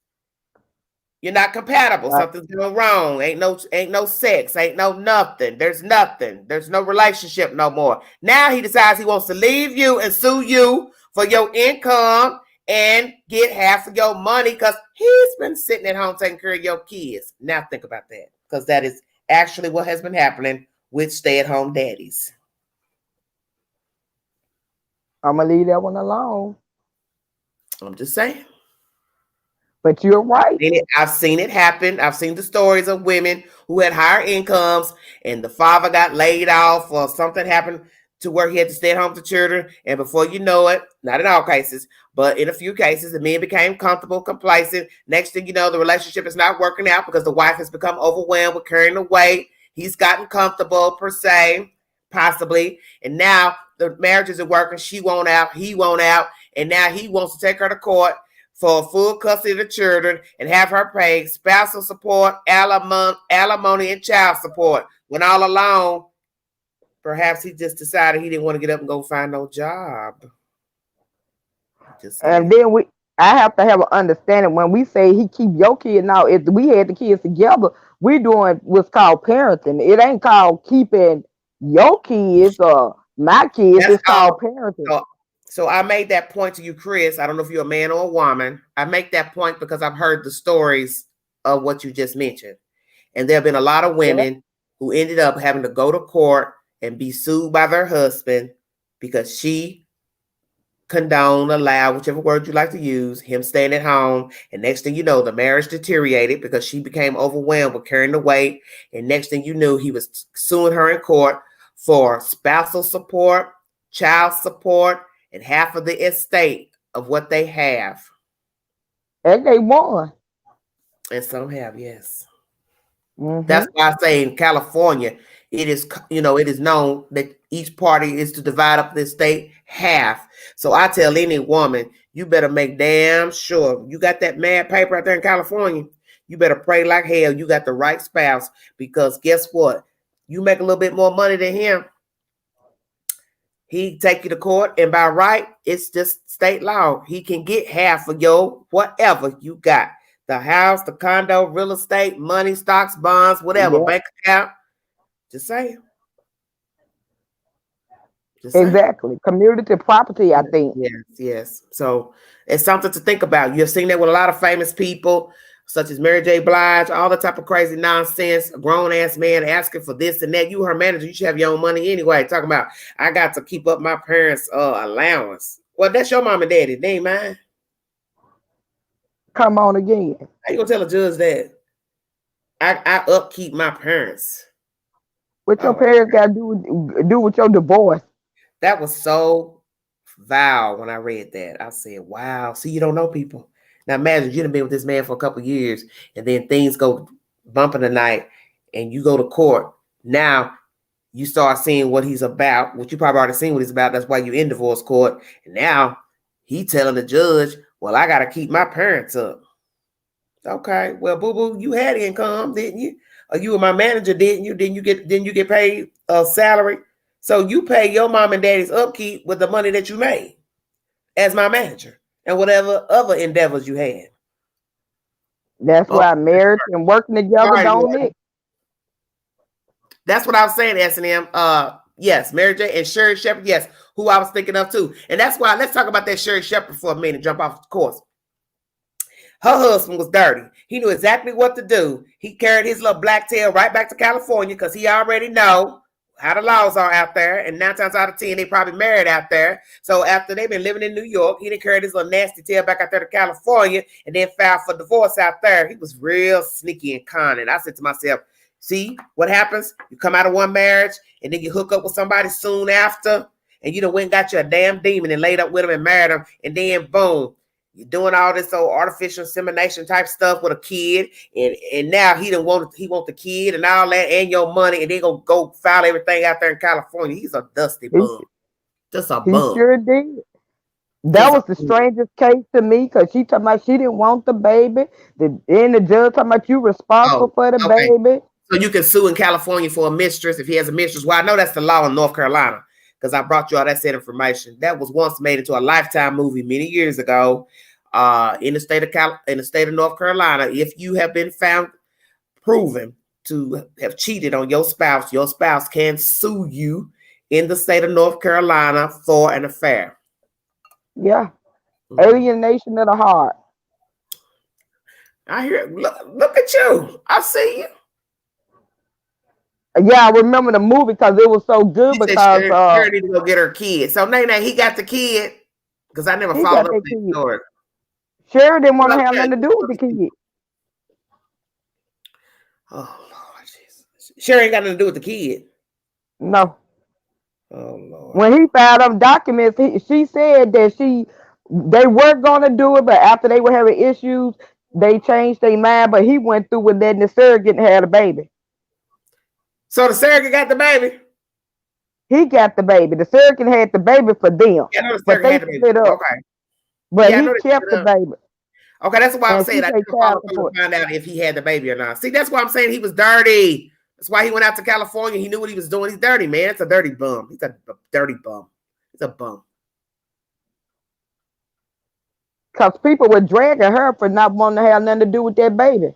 You're not compatible. Right. Something's going wrong. Ain't no sex. Ain't no nothing. There's nothing. There's no relationship no more. Now he decides he wants to leave you and sue you for your income and get half of your money because he's been sitting at home taking care of your kids. Now think about that, because that is actually what has been happening with stay-at-home daddies. I'm gonna leave that one alone. I'm just saying. But you're right. I've seen it happen. I've seen the stories of women who had higher incomes and the father got laid off or something happened to where he had to stay at home with the children. And before you know it, not in all cases, but in a few cases, the men became comfortable, complacent. Next thing you know, the relationship is not working out because the wife has become overwhelmed with carrying the weight. He's gotten comfortable per se, possibly. And now the marriage isn't working. She won't out. He won't out. And now he wants to take her to court for full custody of the children and have her pay spousal support, alimony, and child support. When all along, perhaps he just decided he didn't want to get up and go find no job. And then I have to have an understanding when we say he keep your kid. Now, if we had the kids together, we're doing what's called parenting. It ain't called keeping your kids or my kids. It's called parenting. So I made that point to you, Chris. I don't know if you're a man or a woman. I make that point because I've heard the stories of what you just mentioned. And there have been a lot of women who ended up having to go to court and be sued by their husband because she condoned, allowed, whichever word you like to use, him staying at home. And next thing you know, the marriage deteriorated because she became overwhelmed with carrying the weight. And next thing you knew, he was suing her in court for spousal support, child support, and half of the estate of what they have. And they won. And some have, yes. Mm-hmm. That's why I say in California, it is, it is known that each party is to divide up the estate half. So I tell any woman, you better make damn sure you got that mad paper out there in California. You better pray like hell you got the right spouse, because guess what? You make a little bit more money than him. He take you to court, and by right, it's just state law. He can get half of your whatever you got. The house, the condo, real estate, money, stocks, bonds, whatever, bank account. Just saying. Exactly. Community property, I think. Yes. So it's something to think about. You've seen that with a lot of famous people, such as Mary J. Blige, all the type of crazy nonsense, a grown-ass man asking for this and that. You her manager, you should have your own money anyway. Talking about, I got to keep up my parents' allowance. Well, that's your mom and daddy. They ain't mine. Come on again. How you gonna tell a judge that? I upkeep my parents. What your parents got to do with your divorce? That was so vile when I read that. I said, wow. See, you don't know people. Now imagine you've been with this man for a couple of years and then things go bumping the night and you go to court. Now you start seeing what he's about, which you probably already seen what he's about. That's why you in divorce court. And now he telling the judge, well, I got to keep my parents up. Okay. Well, boo-boo, you had income, didn't you? Or you were my manager, didn't you? Didn't you get paid a salary? So you pay your mom and daddy's upkeep with the money that you made as my manager and whatever other endeavors you had. That's why marriage and working together don't mix. That's what I was saying, S&M. Yes, Mary J. and Sherri Shepherd, yes, who I was thinking of too. And that's why, let's talk about that Sherri Shepherd for a minute, jump off the course. Her husband was dirty. He knew exactly what to do. He carried his little black tail right back to California because he already know how the laws are out there. And 9 times out of 10, they probably married out there. So after they've been living in New York, he didn't carry his little nasty tail back out there to California and then filed for divorce out there. He was real sneaky and cunning. I said to myself, see what happens? You come out of one marriage and then you hook up with somebody soon after and you done went and got you a damn demon and laid up with him and married him. And then boom, you're doing all this old artificial insemination type stuff with a kid, and now he want the kid and all that and your money, and they gonna go file everything out there in California. He's a dusty bum, just a bum. He sure did. That was the strangest case to me because she talking about she didn't want the baby. Then the judge talking about you responsible for the baby. So you can sue in California for a mistress if he has a mistress. Well, I know that's the law in North Carolina because I brought you all that said information. That was once made into a Lifetime movie many years ago. in the state of North Carolina, if you have been found proven to have cheated on your spouse can sue you in the state of North Carolina for an affair. Yeah. Alienation of the heart. I hear. Look at you. I see you. Yeah, I remember the movie because it was so good. She Because said Sherri need to go get her kid. So Nene, he got the kid because I never he followed got up that with the kid. story. Sherri didn't want to have nothing to do with the kid. Oh Lord, Jesus. Sherri ain't got nothing to do with the kid. No. Oh Lord. When he found them documents, she said that they were gonna do it, but after they were having issues, they changed their mind. But he went through with letting the surrogate and had a baby. So the surrogate got the baby. He got the baby. The surrogate had the baby for them, Yeah, I know the but surrogate they had the baby. split up. Okay. But Yeah, I he know they kept split the up. baby. Okay, that's why I'm And saying she I paid didn't follow child through to support. find out if he had the baby or not. See, that's why I'm saying he was dirty. That's why he went out to California. He knew what he was doing. He's dirty, man. It's a dirty bum. He's a dirty bum. He's a bum. Because people were dragging her for not wanting to have nothing to do with that baby.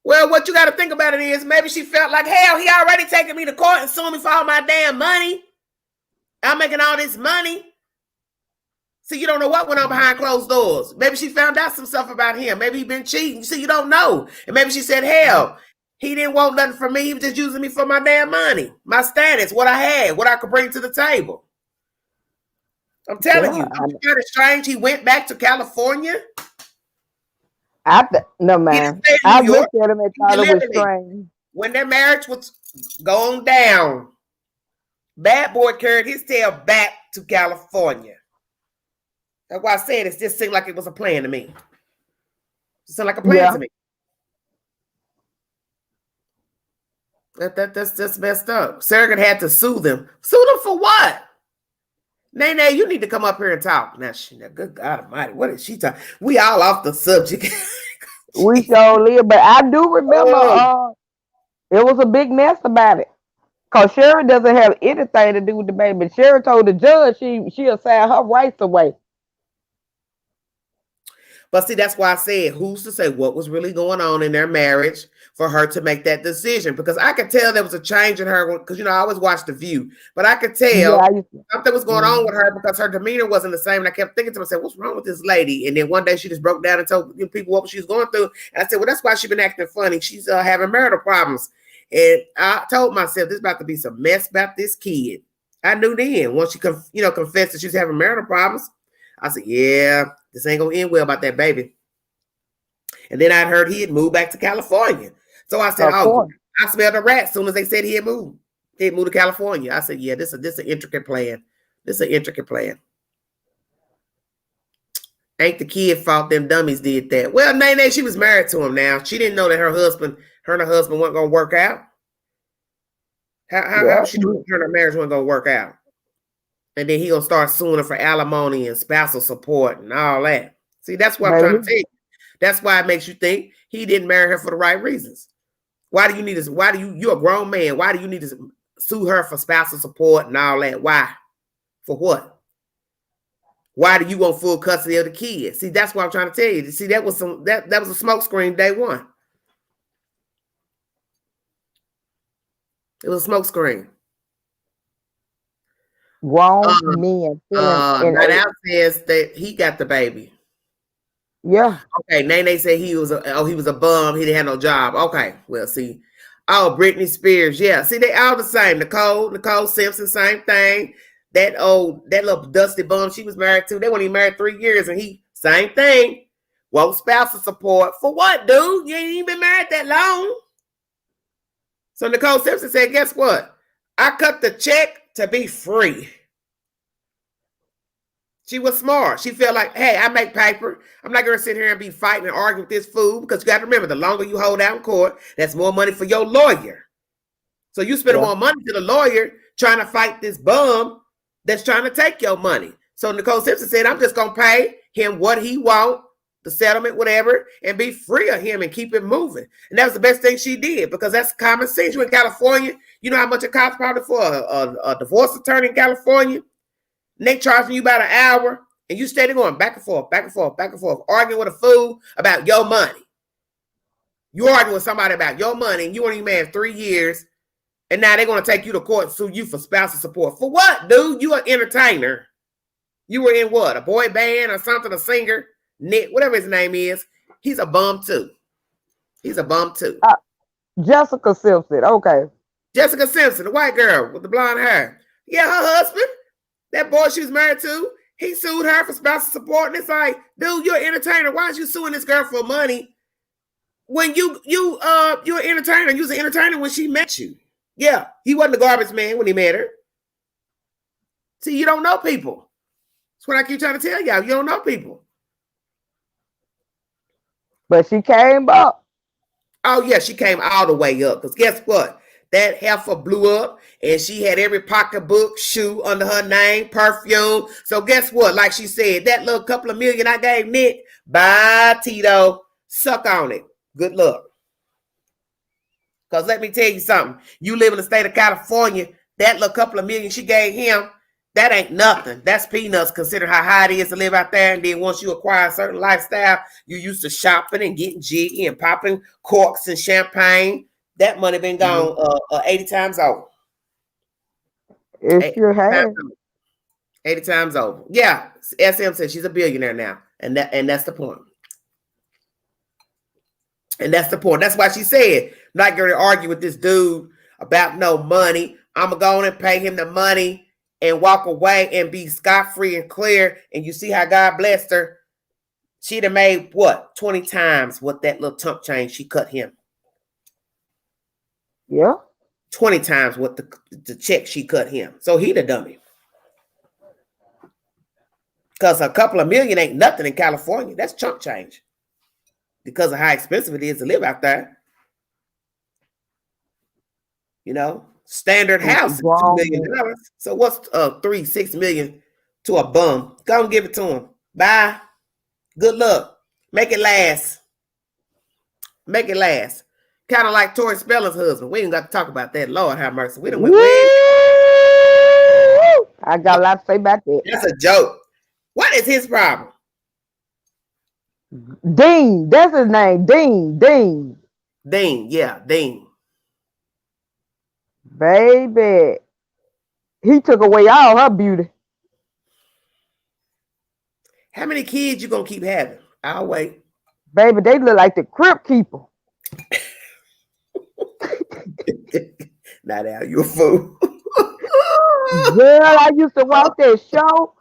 Well, what you got to think about it is maybe she felt like, hell, he already taking me to court and suing me for all my damn money. I'm making all this money. See, you don't know what went on behind closed doors. Maybe she found out some stuff about him. Maybe he been cheating. See, you don't know. And maybe she said, hell, he didn't want nothing from me. He was just using me for my damn money, my status, what I had, what I could bring to the table. I'm telling you, don't you find it strange he went back to California? No, man. I looked at him and thought it was strange. When their marriage was going down, bad boy carried his tail back to California. That's why I said it just seemed like it was a plan to me. It seemed like a plan to me. That's just messed up. Surrogate had to sue them. Sue them for what? Nene, you need to come up here and talk. Now, good God Almighty, what is she talking? We all off the subject. We sure live, but I do remember it was a big mess about it. Because Sherri doesn't have anything to do with the baby. Sherri told the judge she'll sign her rights away. But see, that's why I said, who's to say what was really going on in their marriage for her to make that decision? Because I could tell there was a change in her, because, I always watch The View, but I could tell something was going on with her because her demeanor wasn't the same. And I kept thinking to myself, what's wrong with this lady? And then one day she just broke down and told people what she was going through. And I said, well, that's why she's been acting funny. She's having marital problems. And I told myself, there's about to be some mess about this kid. I knew then, once she confessed that she was having marital problems, I said, yeah, this ain't going to end well about that baby. And then I heard he had moved back to California. So I said, I smelled a rat as soon as they said he had moved. He had moved to California. I said, yeah, this is an intricate plan. This is an intricate plan. Ain't the kid fault them dummies did that. Well, Nene, she was married to him now. She didn't know that her and her husband weren't going to work out. How she knew her marriage wasn't going to work out? And then he gonna start suing her for alimony and spousal support and all that. See, that's what I'm trying to tell you. That's why it makes you think he didn't marry her for the right reasons. Why do you need to? You're a grown man. Why do you need to sue her for spousal support and all that? Why? For what? Why do you want full custody of the kids? See, that's what I'm trying to tell you. See, that was that was a smokescreen day one. It was a smokescreen. Grown men. Now says that he got the baby. Yeah. Okay. Nene said he was a bum. He didn't have no job. Okay. Well, see. Oh, Britney Spears. Yeah. See, they all the same. Nicole Simpson, same thing. That little dusty bum she was married to. They weren't even married 3 years, and he same thing. Well, spousal support for what, dude? You ain't even been married that long. So Nicole Simpson said, guess what? I cut the check to be free. She was smart. She felt like, hey, I make paper. I'm not going to sit here and be fighting and arguing with this fool, because you got to remember, the longer you hold out in court, that's more money for your lawyer. So you spend more money to the lawyer trying to fight this bum that's trying to take your money. So Nicole Simpson said, I'm just going to pay him what he wants, the settlement, whatever, and be free of him and keep it moving. And that was the best thing she did, because that's common sense. You in California, you know how much it costs probably for a divorce attorney in California? And they charging you about an hour. And you steady going back and forth, back and forth, back and forth, arguing with a fool about your money. You arguing with somebody about your money, and you weren't even married 3 years, and now they're going to take you to court and sue you for spousal support. For what, dude? You an entertainer. You were in what? A boy band or something, a singer, Nick, whatever his name is. He's a bum too. He's a bum too. Jessica Simpson. Okay. Jessica Simpson, the white girl with the blonde hair. Yeah, her husband, that boy she was married to, he sued her for spousal support. And it's like, dude, you're an entertainer. Why is you suing this girl for money when you're an entertainer? You was an entertainer when she met you. Yeah, he wasn't a garbage man when he met her. See, you don't know people. That's what I keep trying to tell y'all. You don't know people. But she came up. Oh, yeah, she came all the way up. Because guess what? That heifer blew up, and she had every pocketbook, shoe under her name, perfume. So guess what? Like she said, that little couple of million I gave Nick, bye, Tito. Suck on it. Good luck. Because let me tell you something. You live in the state of California, that little couple of million she gave him, that ain't nothing. That's peanuts considering how high it is to live out there. And then once you acquire a certain lifestyle, you used to shopping and getting jiggy and popping corks and champagne. That money been gone 80 times over. It sure has. 80 times over. Yeah, SM said she's a billionaire now. And that's the point. And that's the point. That's why she said, not going to argue with this dude about no money. I'm going to go on and pay him the money and walk away and be scot-free and clear. And you see how God blessed her. She'd have made, what, 20 times what that little chump change she cut him. Yeah. 20 times what the check she cut him. So he the dummy. Because a couple of million ain't nothing in California. That's chump change. Because of how expensive it is to live out there. You know, standard house is $2 million. So what's $6 million to a bum? Go and give it to him. Bye. Good luck. Make it last. Make it last. Kind of like Tori Spelling's husband. We ain't got to talk about that. Lord have mercy. We don't went way. I got a lot to say about that. That's a joke. What is his problem? Dean. That's his name. Dean. Yeah, Dean. Baby. He took away all her beauty. How many kids you gonna keep having? I'll wait. Baby, they look like the crypt keeper. Not out, you a fool. Girl, I used to watch that show.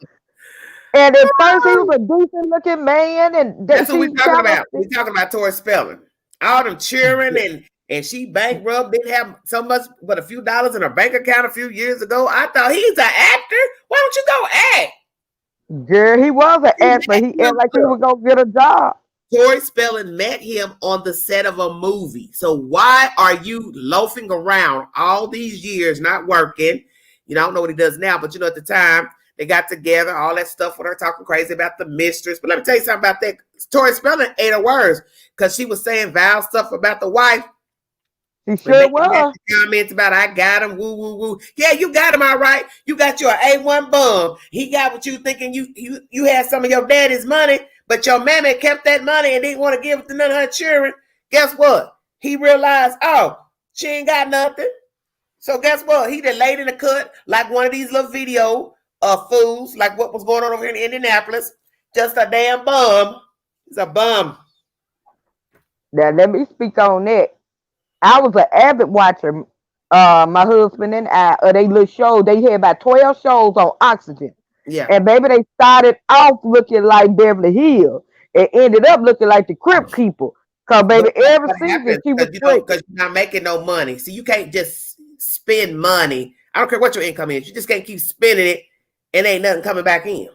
And at first he was a decent looking man. And that's what we're talking about. We're talking about Tori Spelling. All them cheering and she bankrupt, didn't have so much but a few dollars in her bank account a few years ago. I thought he's an actor. Why don't you go act? Girl, he was an actor. He acted like he was gonna get a job. Tori Spelling met him on the set of a movie. So why are you loafing around all these years not working? You know, I don't know what he does now, but you know, at the time they got together, all that stuff with her talking crazy about the mistress. But let me tell you something about that. Tori Spelling ate her words because she was saying vile stuff about the wife. She sure was. Comments about I got him, woo, woo, woo. Yeah, you got him all right. You got your A1 bum. He got what you thinking you had some of your daddy's money, but your mammy kept that money and didn't want to give it to none of her children. Guess what? He realized, oh, she ain't got nothing. So guess what? He done laid in the cut like one of these little video fools, like what was going on over here in Indianapolis. Just a damn bum. He's a bum. Now let me speak on that. I was an avid watcher. My husband and I, they little show. They had about 12 shows on Oxygen. Yeah. And baby, they started off looking like Beverly Hills. It ended up looking like the Crypt Keeper. Cause baby, every season she was because you're not making no money. See, you can't just spend money. I don't care what your income is. You just can't keep spending it and ain't nothing coming back in.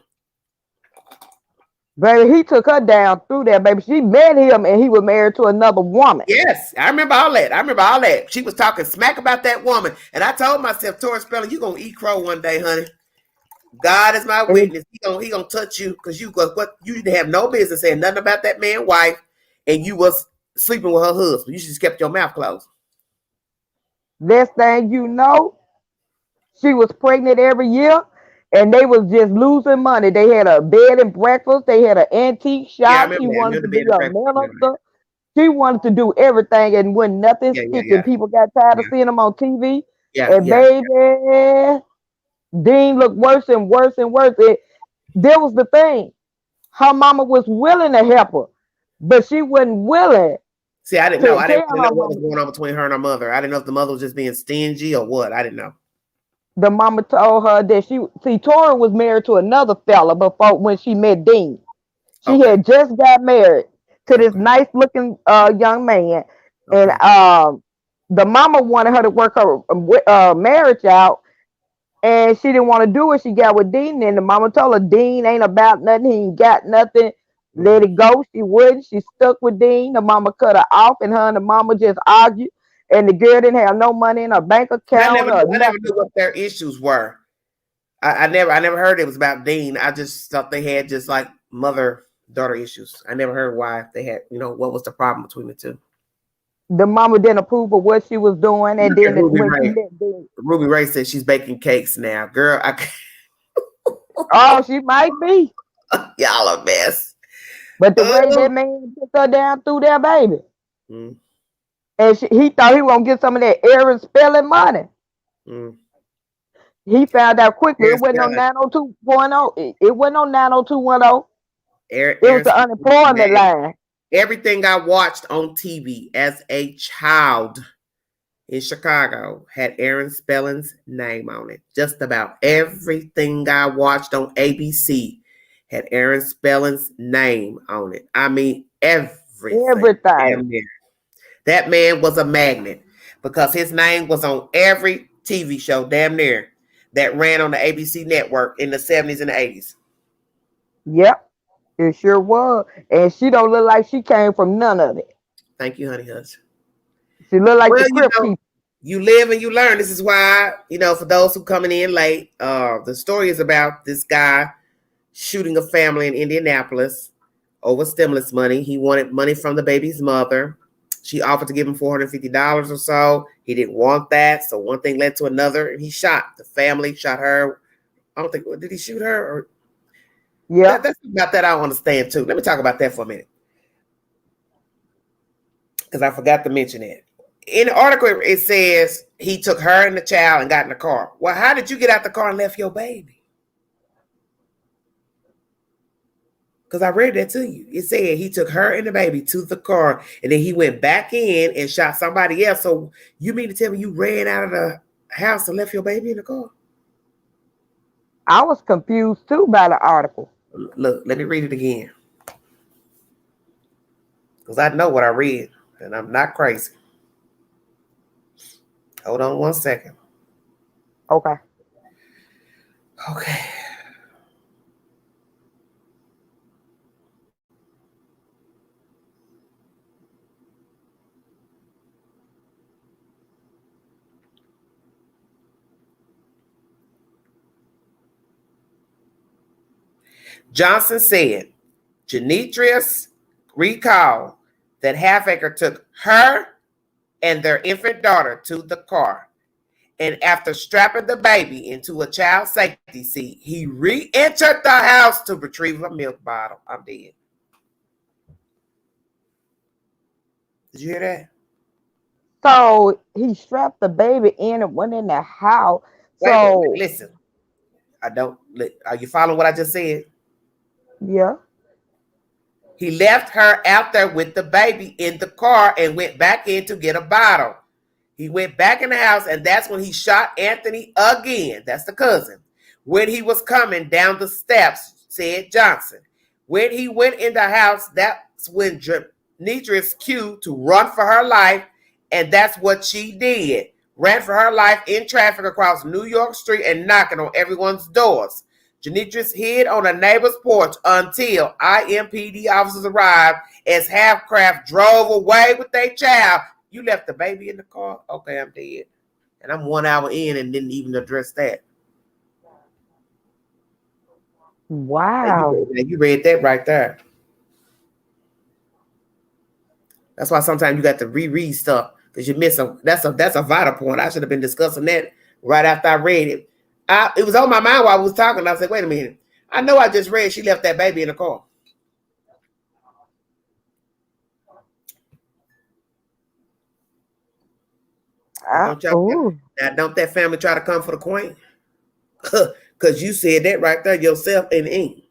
Baby, he took her down through there, baby. She met him and he was married to another woman. Yes, I remember all that. She was talking smack about that woman. And I told myself, Tori Spelling, you're going to eat crow one day, honey. God is my witness. He gonna touch you because you didn't have no business saying nothing about that man's wife and you was sleeping with her husband. You just kept your mouth closed. Next thing you know, she was pregnant every year. and they was just losing money. They had a bed and breakfast. They had an antique Yeah, I shop. remember She that. I wanted remember to the be bed and a breakfast. I remember that. minister. She wanted to do everything, and when nothing Yeah, sticking, people got tired of seeing them on TV. yeah, And yeah. baby, Dean looked worse and worse and worse. There was the thing. Her mama was willing to help her, but she wasn't willing See, I didn't know. to I tell didn't know her what was mama. going on between her and her mother. I didn't know if the mother was just being stingy or what. I didn't know. The mama told her that Tori was married to another fella before when she met Dean. She Okay. had just got married to this Okay. nice looking young man, and Okay. the mama wanted her to work her marriage out, and she didn't want to do it. She got with Dean, and the mama told her Dean ain't about nothing. He ain't got nothing. Let it go. She wouldn't. She stuck with Dean. The mama cut her off, and her and the mama just argued. And the girl didn't have no money in her bank I account never or knew. I never nothing. knew what their issues were. I never heard it was about Dean. I just thought they had just like mother-daughter issues. I never heard why they had, what was the problem between the two. The mama didn't approve of what she was doing, and Look at then when she met Dean, Ruby Ray said she's baking cakes now. Girl, oh, she might be. y'all a mess. But the way that man took her down through there, baby. Mm, And he thought he was going to get some of that Aaron Spelling money. mm. He found out quickly Aaron it wasn't Spelling. on 90210. It wasn't on 90210. It was Aaron the unemployment line. Everything I watched on TV as a child in Chicago had Aaron Spelling's name on it. Just about everything I watched on ABC had Aaron Spelling's name on it. I mean, everything. Everything. That man was a magnet because his name was on every TV show, damn near, that ran on the ABC network in the 70s and the 80s. Yep, it sure was. And she don't look like she came from none of it. Thank you, honey hush. She look like the Crip people. You live and you learn. This is why, for those who coming in late, the story is about this guy shooting a family in Indianapolis over stimulus money. He wanted money from the baby's mother. She offered to give him $450 or so. He didn't want that. So one thing led to another, and he shot the family, shot her. I don't think, did he shoot her? Or yeah. That's about that I don't understand too. Let me talk about that for a minute. Because I forgot to mention it. In the article, it says he took her and the child and got in the car. Well, how did you get out the car and left your baby? Because I read that to you. It said he took her and the baby to the car, and then he went back in and shot somebody else. So you mean to tell me you ran out of the house and left your baby in the car? I was confused too by the article. Look, let me read it again. Because I know what I read, and I'm not crazy. Hold on one second. Okay. Okay. Johnson said, Demetrius recalled that Halfacre took her and their infant daughter to the car. And after strapping the baby into a child safety seat, he re-entered the house to retrieve a milk bottle. I'm dead. Did you hear that? So he strapped the baby in and went in the house. Wait, listen. Are you following what I just said? Yeah. He left her out there with the baby in the car and went back in to get a bottle. He went back in the house, and that's when he shot Anthony again. That's the cousin. When he was coming down the steps, said Johnson. When he went in the house, that's when Demetrius cued to run for her life, and that's what she did. Ran for her life in traffic across New York Street and knocking on everyone's doors. Demetrius hid on a neighbor's porch until IMPD officers arrived as Halfcraft drove away with their child. You left the baby in the car? Okay, I'm dead. And I'm 1 hour in and didn't even address that. Wow. You read that right there. That's why sometimes you got to reread stuff because you miss them. That's a vital point. I should have been discussing that right after I read it. It was on my mind while I was talking. I said, wait a minute. I know I just read she left that baby in the car. Don't that family try to come for the queen? Because you said that right there yourself in ink.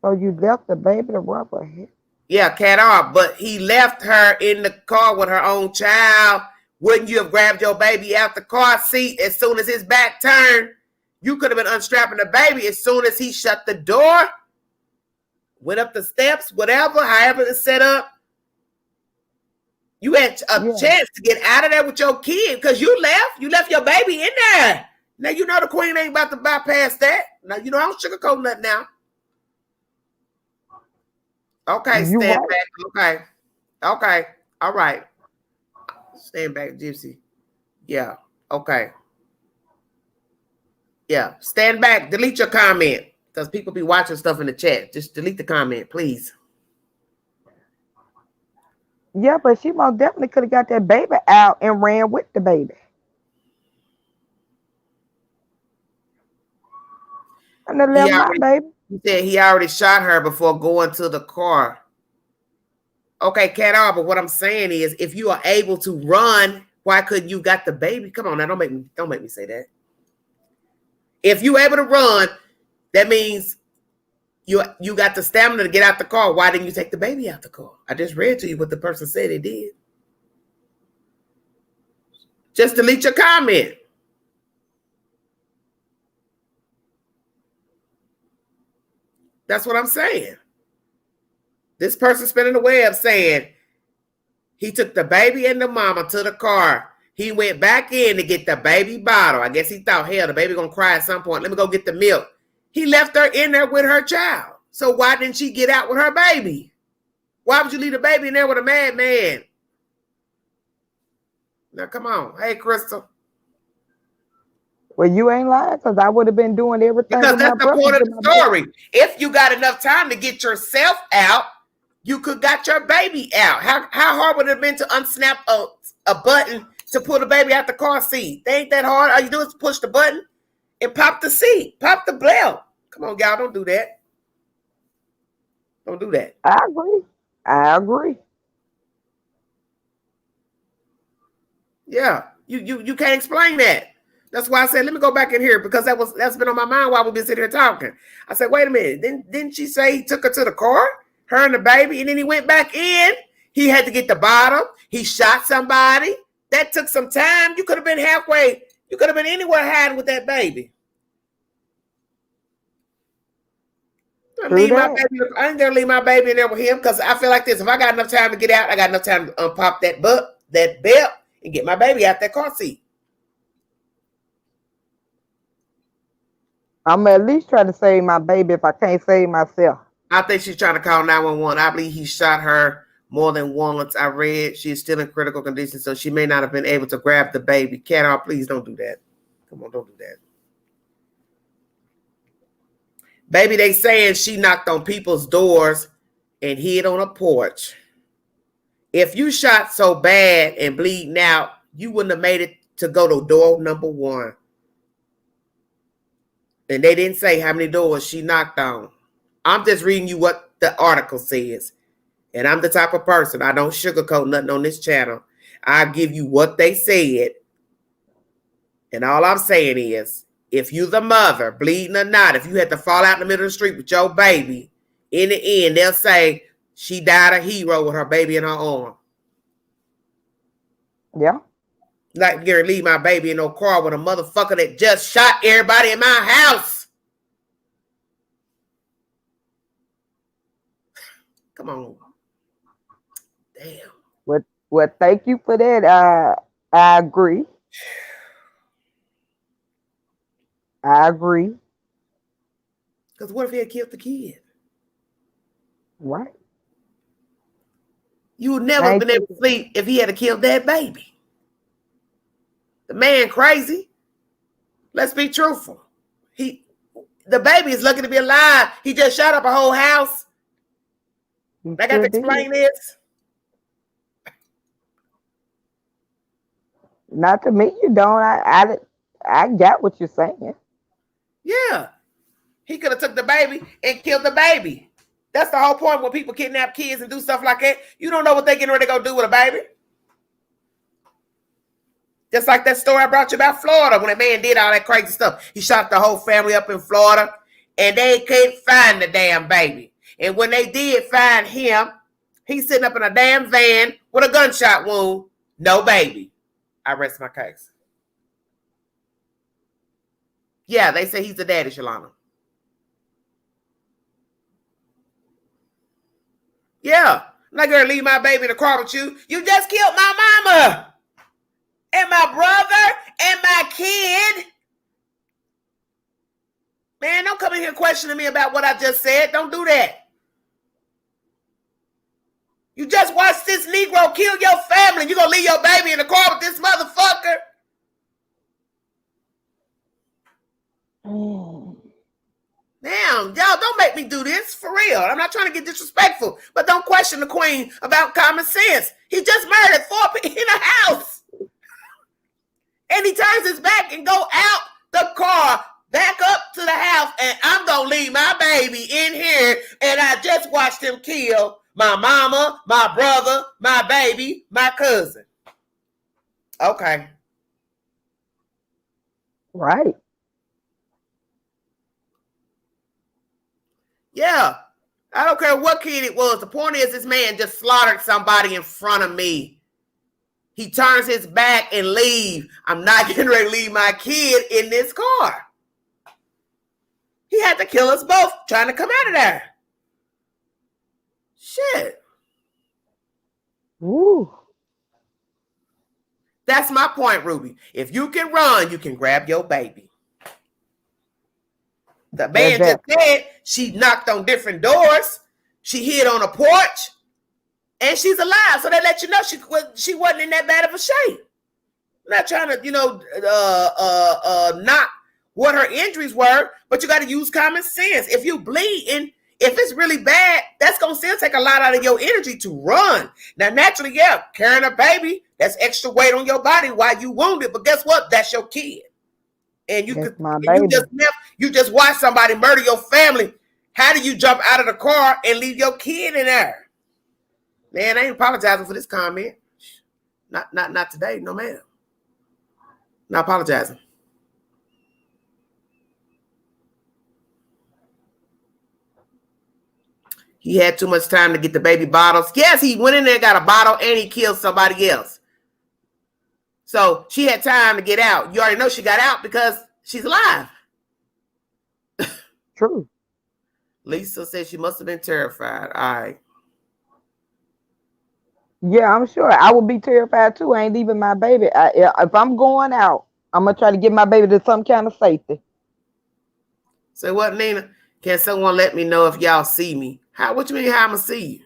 So you left the baby to rub her head? Yeah, cat off. But he left her in the car with her own child. Wouldn't you have grabbed your baby out the car seat as soon as his back turned? You could have been unstrapping the baby as soon as he shut the door, went up the steps, whatever, however it's set up. You had a chance to get out of there with your kid because you left your baby in there. Now, you know the queen ain't about to bypass that. Now, you know I don't sugarcoat nothing now. Okay, stand back. Okay. All right. Stand back, Gypsy. Yeah. Okay. Yeah. Stand back. Delete your comment because people be watching stuff in the chat. Just delete the comment, please. Yeah, but she most definitely could have got that baby out and ran with the baby. And then left my baby. He said he already shot her before going to the car. Okay, cat off. But what I'm saying is, if you are able to run, why couldn't you got the baby? Come on now, don't make me say that. If you're able to run, that means you got the stamina to get out the car. Why didn't you take the baby out the car? I just read to you what the person said it did. Just delete your comment. That's what I'm saying. This person spinning the web saying he took the baby and the mama to the car. He went back in to get the baby bottle. I guess he thought, hell, the baby gonna cry at some point. Let me go get the milk. He left her in there with her child. So why didn't she get out with her baby? Why would you leave the baby in there with a madman? Now, come on. Hey, Crystal. Well, you ain't lying because I would have been doing everything. Because that's the point of the story. If you got enough time to get yourself out, you could got your baby out. How hard would it have been to unsnap a button to pull the baby out the car seat? They ain't that hard. All you do is push the button and pop the seat, pop the bell. Come on, y'all, don't do that. Don't do that. I agree. Yeah, you can't explain that. That's why I said, let me go back in here because that's been on my mind while we've been sitting here talking. I said, wait a minute. Didn't she say he took her to the car, her and the baby, and then he went back in? He had to get the bottle. He shot somebody. That took some time. You could have been halfway. You could have been anywhere hiding with that baby. I ain't gonna leave my baby in there with him because I feel like this. If I got enough time to get out, I got enough time to unpop that belt and get my baby out that car seat. I'm at least trying to save my baby if I can't save myself. I think she's trying to call 911. I believe he shot her more than once. I read she's still in critical condition, so she may not have been able to grab the baby. Cat, please don't do that. Come on, don't do that. Baby, they saying she knocked on people's doors and hid on a porch. If you shot so bad and bleeding out, you wouldn't have made it to go to door number 1. And they didn't say how many doors she knocked on. I'm just reading you what the article says. And I'm the type of person, I don't sugarcoat nothing on this channel. I give you what they said. And all I'm saying is, if you the mother, bleeding or not, if you had to fall out in the middle of the street with your baby, in the end, they'll say she died a hero with her baby in her arm. Yeah. Not gonna leave my baby in no car with a motherfucker that just shot everybody in my house. Come on. Damn. Well, thank you for that. I agree. Because what if he had killed the kid? Right. You would never have been able to sleep if he had killed that baby. The man crazy. Let's be truthful. The baby is lucky to be alive. He just shot up a whole house. I got to explain this. Not to me, you don't. I got what you're saying. Yeah. He could have took the baby and killed the baby. That's the whole point when people kidnap kids and do stuff like that. You don't know what they're getting ready to go do with a baby. Just like that story I brought you about Florida when a man did all that crazy stuff. He shot the whole family up in Florida and they can't find the damn baby. And when they did find him, he's sitting up in a damn van with a gunshot wound. No baby. I rest my case. Yeah, they say he's the daddy, Shalana. Yeah, I'm not going to leave my baby in the car with you. You just killed my mama and my brother and my kid. Man, don't come in here questioning me about what I just said. Don't do that. You just watched this Negro kill your family. You're going to leave your baby in the car with this motherfucker? Damn, y'all don't make me do this for real. I'm not trying to get disrespectful, but don't question the queen about common sense. He just murdered 4 people in a house. And he turns his back and go out the car, back up to the house, and I'm going to leave my baby in here, and I just watched him kill my mama, my brother, my baby, my cousin. Okay. Right. Yeah. I don't care what kid it was. The point is this man just slaughtered somebody in front of me. He turns his back and leave. I'm not getting ready to leave my kid in this car. He had to kill us both trying to come out of there. Shit. Ooh. That's my point, Ruby. If you can run, you can grab your baby. The man just said she knocked on different doors. She hid on a porch. And she's alive. So they let you know she wasn't in that bad of a shape. I'm not trying to, knock what her injuries were, but you got to use common sense. If you bleeding, if it's really bad, that's going to still take a lot out of your energy to run. Now, naturally, yeah, carrying a baby, that's extra weight on your body while you wounded. But guess what? That's your kid. And you just watch somebody murder your family. How do you jump out of the car and leave your kid in there? Man, I ain't apologizing for this comment. Not today, no ma'am. Not apologizing. He had too much time to get the baby bottles. Yes, he went in there, got a bottle, and he killed somebody else. So she had time to get out. You already know she got out because she's alive. True. Lisa said she must have been terrified. All right. Yeah, I'm sure. I would be terrified too. I ain't leaving my baby. If I'm going out, I'm going to try to get my baby to some kind of safety. Say what, Nina? Can someone let me know if y'all see me? What you mean how I'm going to see you?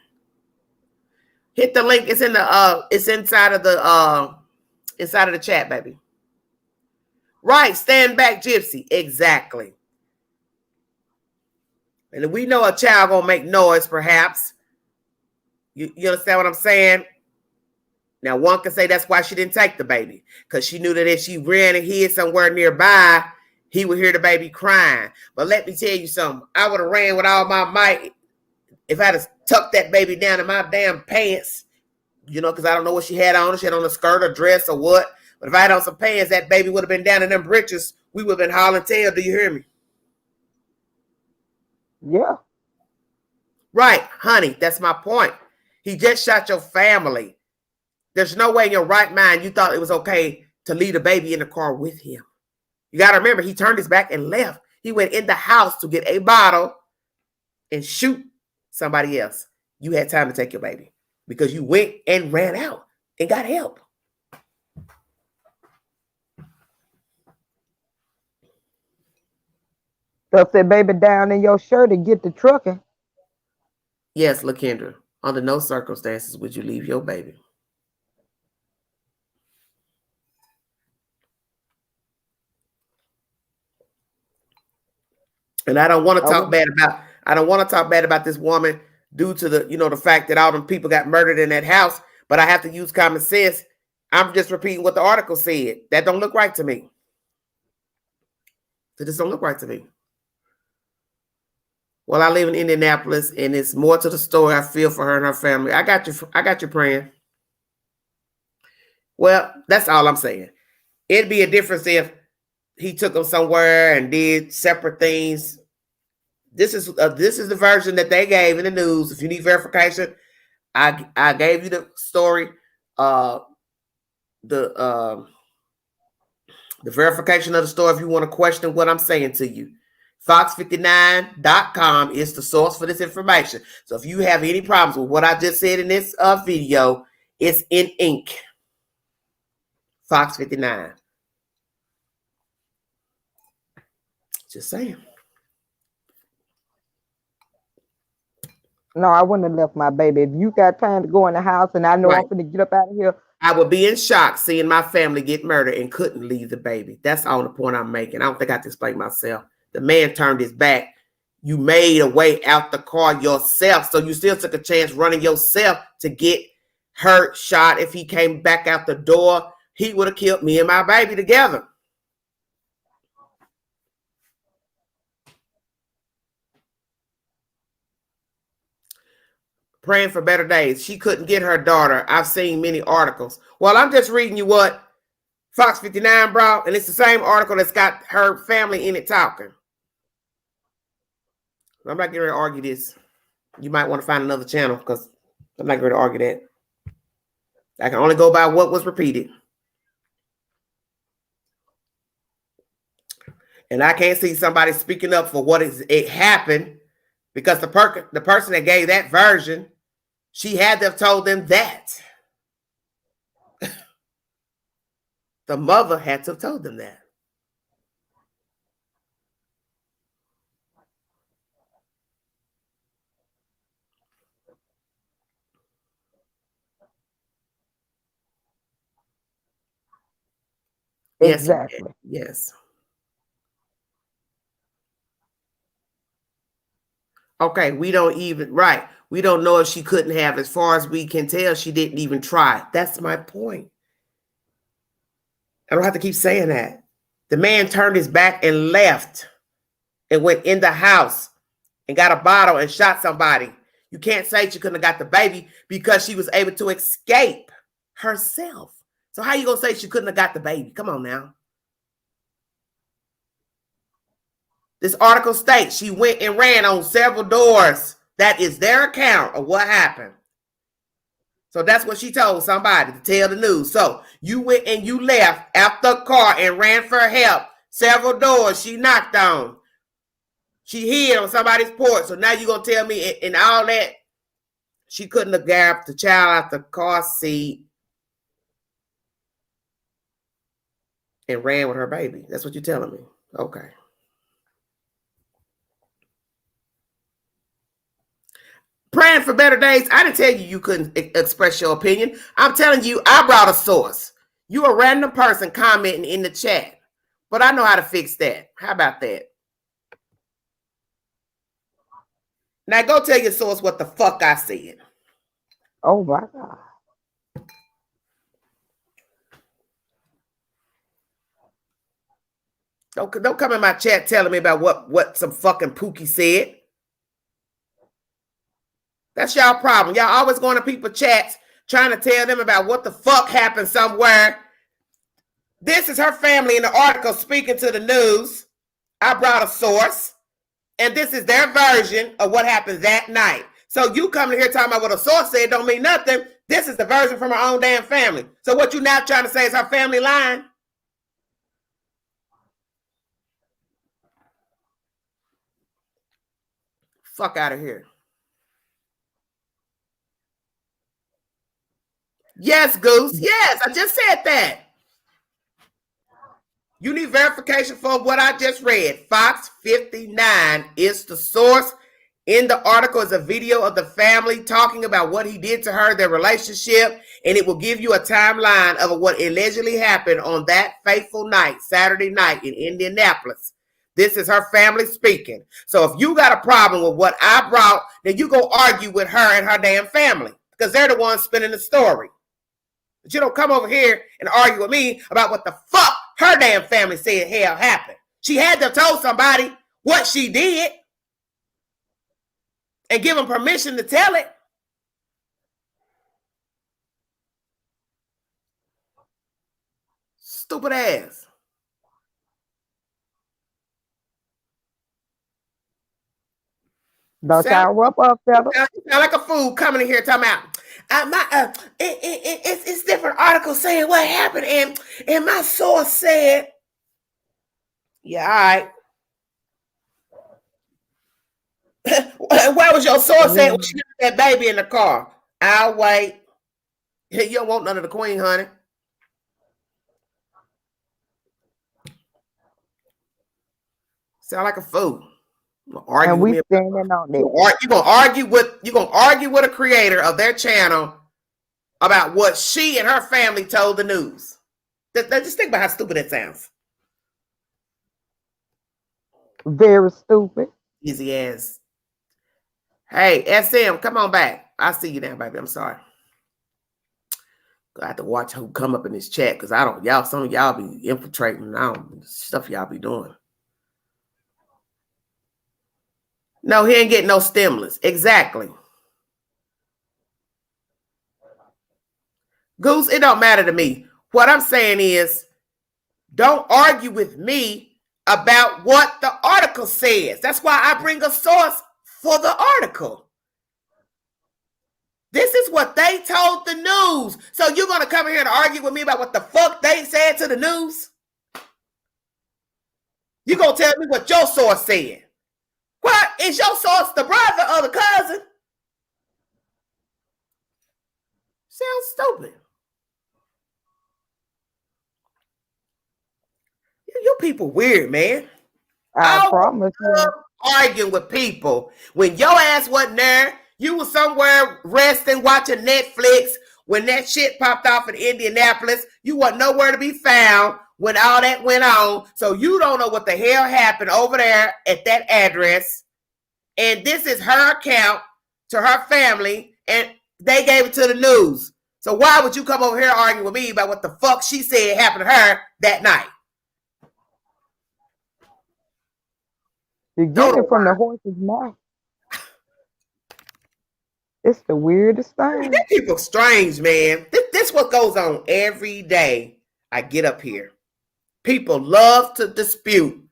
Hit the link. It's in the it's inside of the chat, baby. Right, stand back, Gypsy. Exactly. And we know a child gonna make noise, perhaps. You understand what I'm saying? Now, one can say that's why she didn't take the baby, because she knew that if she ran and hid somewhere nearby, he would hear the baby crying. But let me tell you something. I would have ran with all my might if I'd have tucked that baby down in my damn pants, because I don't know what she had on. She had on a skirt or dress or what. But if I had on some pants, that baby would have been down in them britches. We would have been hollering tail. Do you hear me? Yeah. Right, honey. That's my point. He just shot your family. There's no way in your right mind you thought it was okay to leave the baby in the car with him. You got to remember, he turned his back and left. He went in the house to get a bottle and shoot somebody else. You had time to take your baby because you went and ran out and got help. Stuff that baby down in your shirt and get the trucking. Yes, LaKendra. Under no circumstances would you leave your baby. And I don't want to talk bad about this woman due to the fact that all them people got murdered in that house, but I have to use common sense. I'm just repeating what the article said. That don't look right to me. It just don't look right to me. Well, I live in Indianapolis, and it's more to the story. I feel for her and her family. I got you praying. Well, that's all I'm saying. It'd be a difference if he took them somewhere and did separate things. This is the version that they gave in the news. If you need verification, I gave you the story. The verification of the story if you want to question what I'm saying to you. Fox59.com is the source for this information. So if you have any problems with what I just said in this video, it's in ink. Fox59. Just saying. No, I wouldn't have left my baby. If you got time to go in the house and I know I'm going to get up out of here. I would be in shock seeing my family get murdered and couldn't leave the baby. That's all the point I'm making. I don't think I have to explain myself. The man turned his back. You made a way out the car yourself. So you still took a chance running yourself to get hurt, shot. If he came back out the door, he would have killed me and my baby together. Praying for better days. She couldn't get her daughter. I've seen many articles. Well, I'm just reading you what Fox 59 brought, and it's the same article that's got her family in it talking. I'm not getting ready to argue this. You might want to find another channel because I'm not going to argue that. I can only go by what was repeated. And I can't see somebody speaking up for what it happened because the person that gave that version, she had to have told them that. The mother had to have told them that. Exactly. Yes. Okay, we don't know if she couldn't have. As far as we can tell, she didn't even try. That's my point. I don't have to keep saying that. The man turned his back and left and went in the house and got a bottle and shot somebody. You can't say she couldn't have got the baby because she was able to escape herself. So how you going to say she couldn't have got the baby? Come on now. This article states she went and ran on several doors. That is their account of what happened. So that's what she told somebody to tell the news. So you went and you left out the car and ran for help. Several doors she knocked on. She hid on somebody's porch. So now you're going to tell me in all that she couldn't have grabbed the child out the car seat and ran with her baby. That's what you're telling me. Okay. Praying for better days. I didn't tell you you couldn't express your opinion. I'm telling you, I brought a source. You a random person commenting in the chat. But I know how to fix that. How about that? Now go tell your source what the fuck I said. Oh my God. Don't come in my chat telling me about what some fucking Pookie said. That's y'all problem. Y'all always going to people's chats trying to tell them about what the fuck happened somewhere. This is her family in the article speaking to the news. I brought a source. And this is their version of what happened that night. So you coming here talking about what a source said don't mean nothing. This is the version from her own damn family. So what you now trying to say is her family lying? Fuck out of here. Yes, Goose. Yes, I just said that. You need verification for what I just read. Fox 59 is the source. In the article is a video of the family talking about what he did to her, their relationship, and it will give you a timeline of what allegedly happened on that fateful night, Saturday night in Indianapolis. This is her family speaking. So if you got a problem with what I brought, then you go argue with her and her damn family because they're the ones spinning the story. But you don't come over here and argue with me about what the fuck her damn family said hell happened. She had to have told somebody what she did and give them permission to tell it. Stupid ass. Don't y'all rub up, fella. Sound like a fool coming in here talking about it's different articles saying what happened, and my source said, yeah, all right. Why was your source saying when she left that baby in the car? I'll wait. You don't want none of the queen, honey. Sound like a fool. And we standing on that. You're gonna argue with a creator of their channel about what she and her family told the news. Just think about how stupid it sounds. Very stupid. Easy as. Hey, SM, come on back. I see you now, baby. I'm sorry. I have to watch who come up in this chat because some of y'all be infiltrating now stuff y'all be doing. No, he ain't getting no stimulus. Exactly. Goose, it don't matter to me. What I'm saying is, don't argue with me about what the article says. That's why I bring a source for the article. This is what they told the news. So you're going to come in here and argue with me about what the fuck they said to the news? You're going to tell me what your source said. What? Is your source the brother or the cousin? Sounds stupid. You people weird, man. I promise you. Arguing with people. When your ass wasn't there, you was somewhere resting, watching Netflix. When that shit popped off in Indianapolis, you wasn't nowhere to be found when all that went on. So you don't know what the hell happened over there at that address. And this is her account to her family, and they gave it to the news. So why would you come over here arguing with me about what the fuck she said happened to her that night? You get it from the horse's mouth. It's the weirdest thing. These people strange, man. This what goes on every day. I get up here. People love to dispute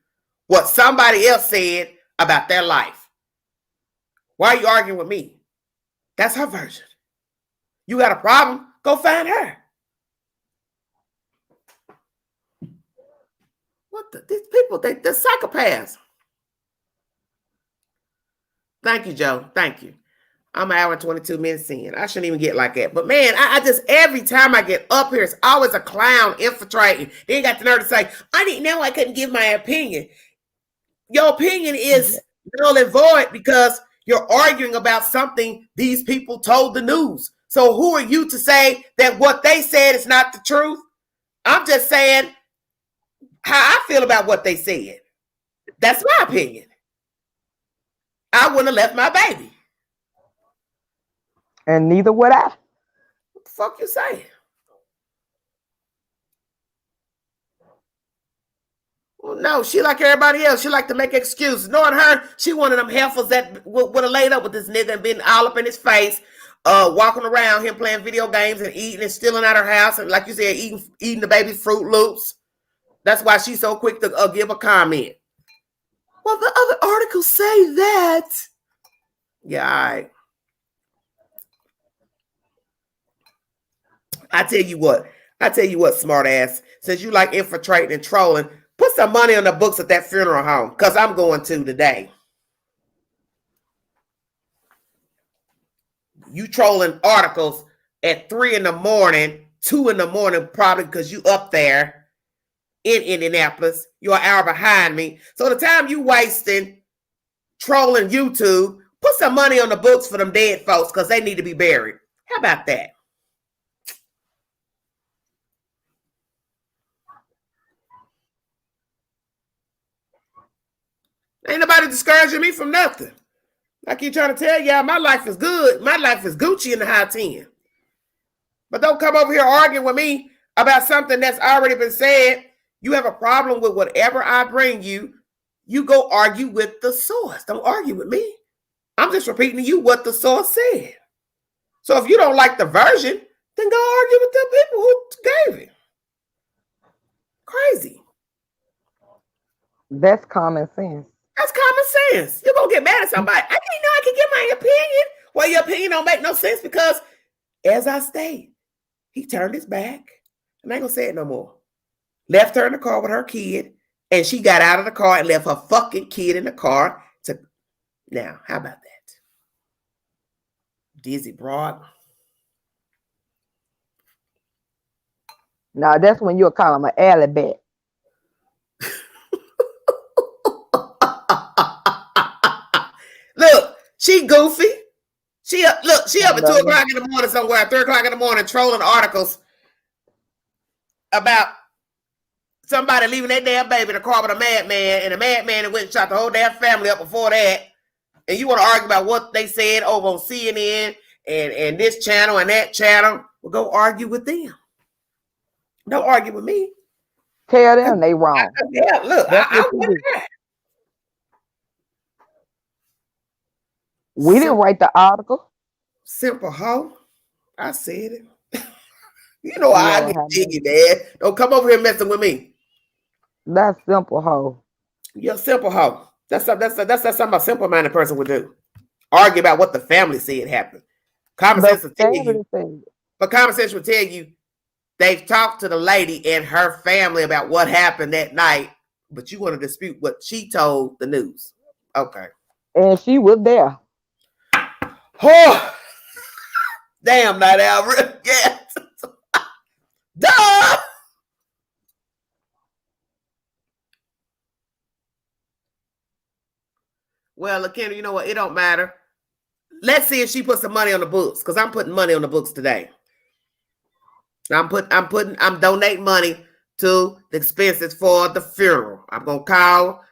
what somebody else said about their life. Why are you arguing with me? That's her version. You got a problem? Go find her. These people, they're psychopaths. Thank you, Joe. Thank you. I'm an hour and 22 minutes in. I shouldn't even get like that. But man, I just, every time I get up here, it's always a clown infiltrating. They got the nerve to say, I didn't know I couldn't give my opinion. Your opinion is null and void because you're arguing about something these people told the news. So who are you to say that what they said is not the truth? I'm just saying how I feel about what they said. That's my opinion. I wouldn't have left my baby. And neither would I. What the fuck you saying? Well, no, she like everybody else. She like to make excuses. Knowing her, she one of them heifers that would have laid up with this nigga and been all up in his face, walking around him playing video games and eating and stealing out her house. And like you said, eating the baby's Fruit Loops. That's why she's so quick to give a comment. Well, the other articles say that. Yeah, all right. I tell you what, smart ass. Since you like infiltrating and trolling, put some money on the books at that funeral home, because I'm going to today. You trolling articles at 3 a.m, 2 a.m, probably because you up there in Indianapolis. You're an hour behind me. So the time you wasting trolling YouTube, put some money on the books for them dead folks because they need to be buried. How about that? Ain't nobody discouraging me from nothing. I keep trying to tell y'all, my life is good. My life is Gucci in the high 10. But don't come over here arguing with me about something that's already been said. You have a problem with whatever I bring you, you go argue with the source. Don't argue with me. I'm just repeating to you what the source said. So if you don't like the version, then go argue with the people who gave it. Crazy. That's common sense. That's common sense. You're going to get mad at somebody. I didn't know I could give my opinion. Well, your opinion don't make no sense because, as I stated, he turned his back. And I ain't going to say it no more. Left her in the car with her kid, and she got out of the car and left her fucking kid in the car. Now, how about that? Dizzy broad. Now, that's when you'll call him an alley bat. Look, she goofy. She up at 2 o'clock in the morning somewhere, 3 o'clock in the morning, trolling articles about somebody leaving their damn baby in the car with a madman, and a madman that went and shot the whole damn family up before that. And you want to argue about what they said over on CNN and this channel and that channel? Well, go argue with them. Don't argue with me. Tell them they wrong. Yeah, look, I wouldn't. We didn't write the article. Simple hoe. I said it. You know I get jiggy, man. Don't come over here messing with me. That's simple hoe. You're a simple hoe. That's something a simple-minded person would do. Argue about what the family said happened. Common sense will tell you. But common sense will tell you they've talked to the lady and her family about what happened that night, but you want to dispute what she told the news. Okay. And she was there. Oh, damn, Night Owl. Yeah. Duh. Well, Kendra, you know what? It don't matter. Let's see if she puts some money on the books, because I'm putting money on the books today. I'm donating money to the expenses for the funeral. I'm gonna call,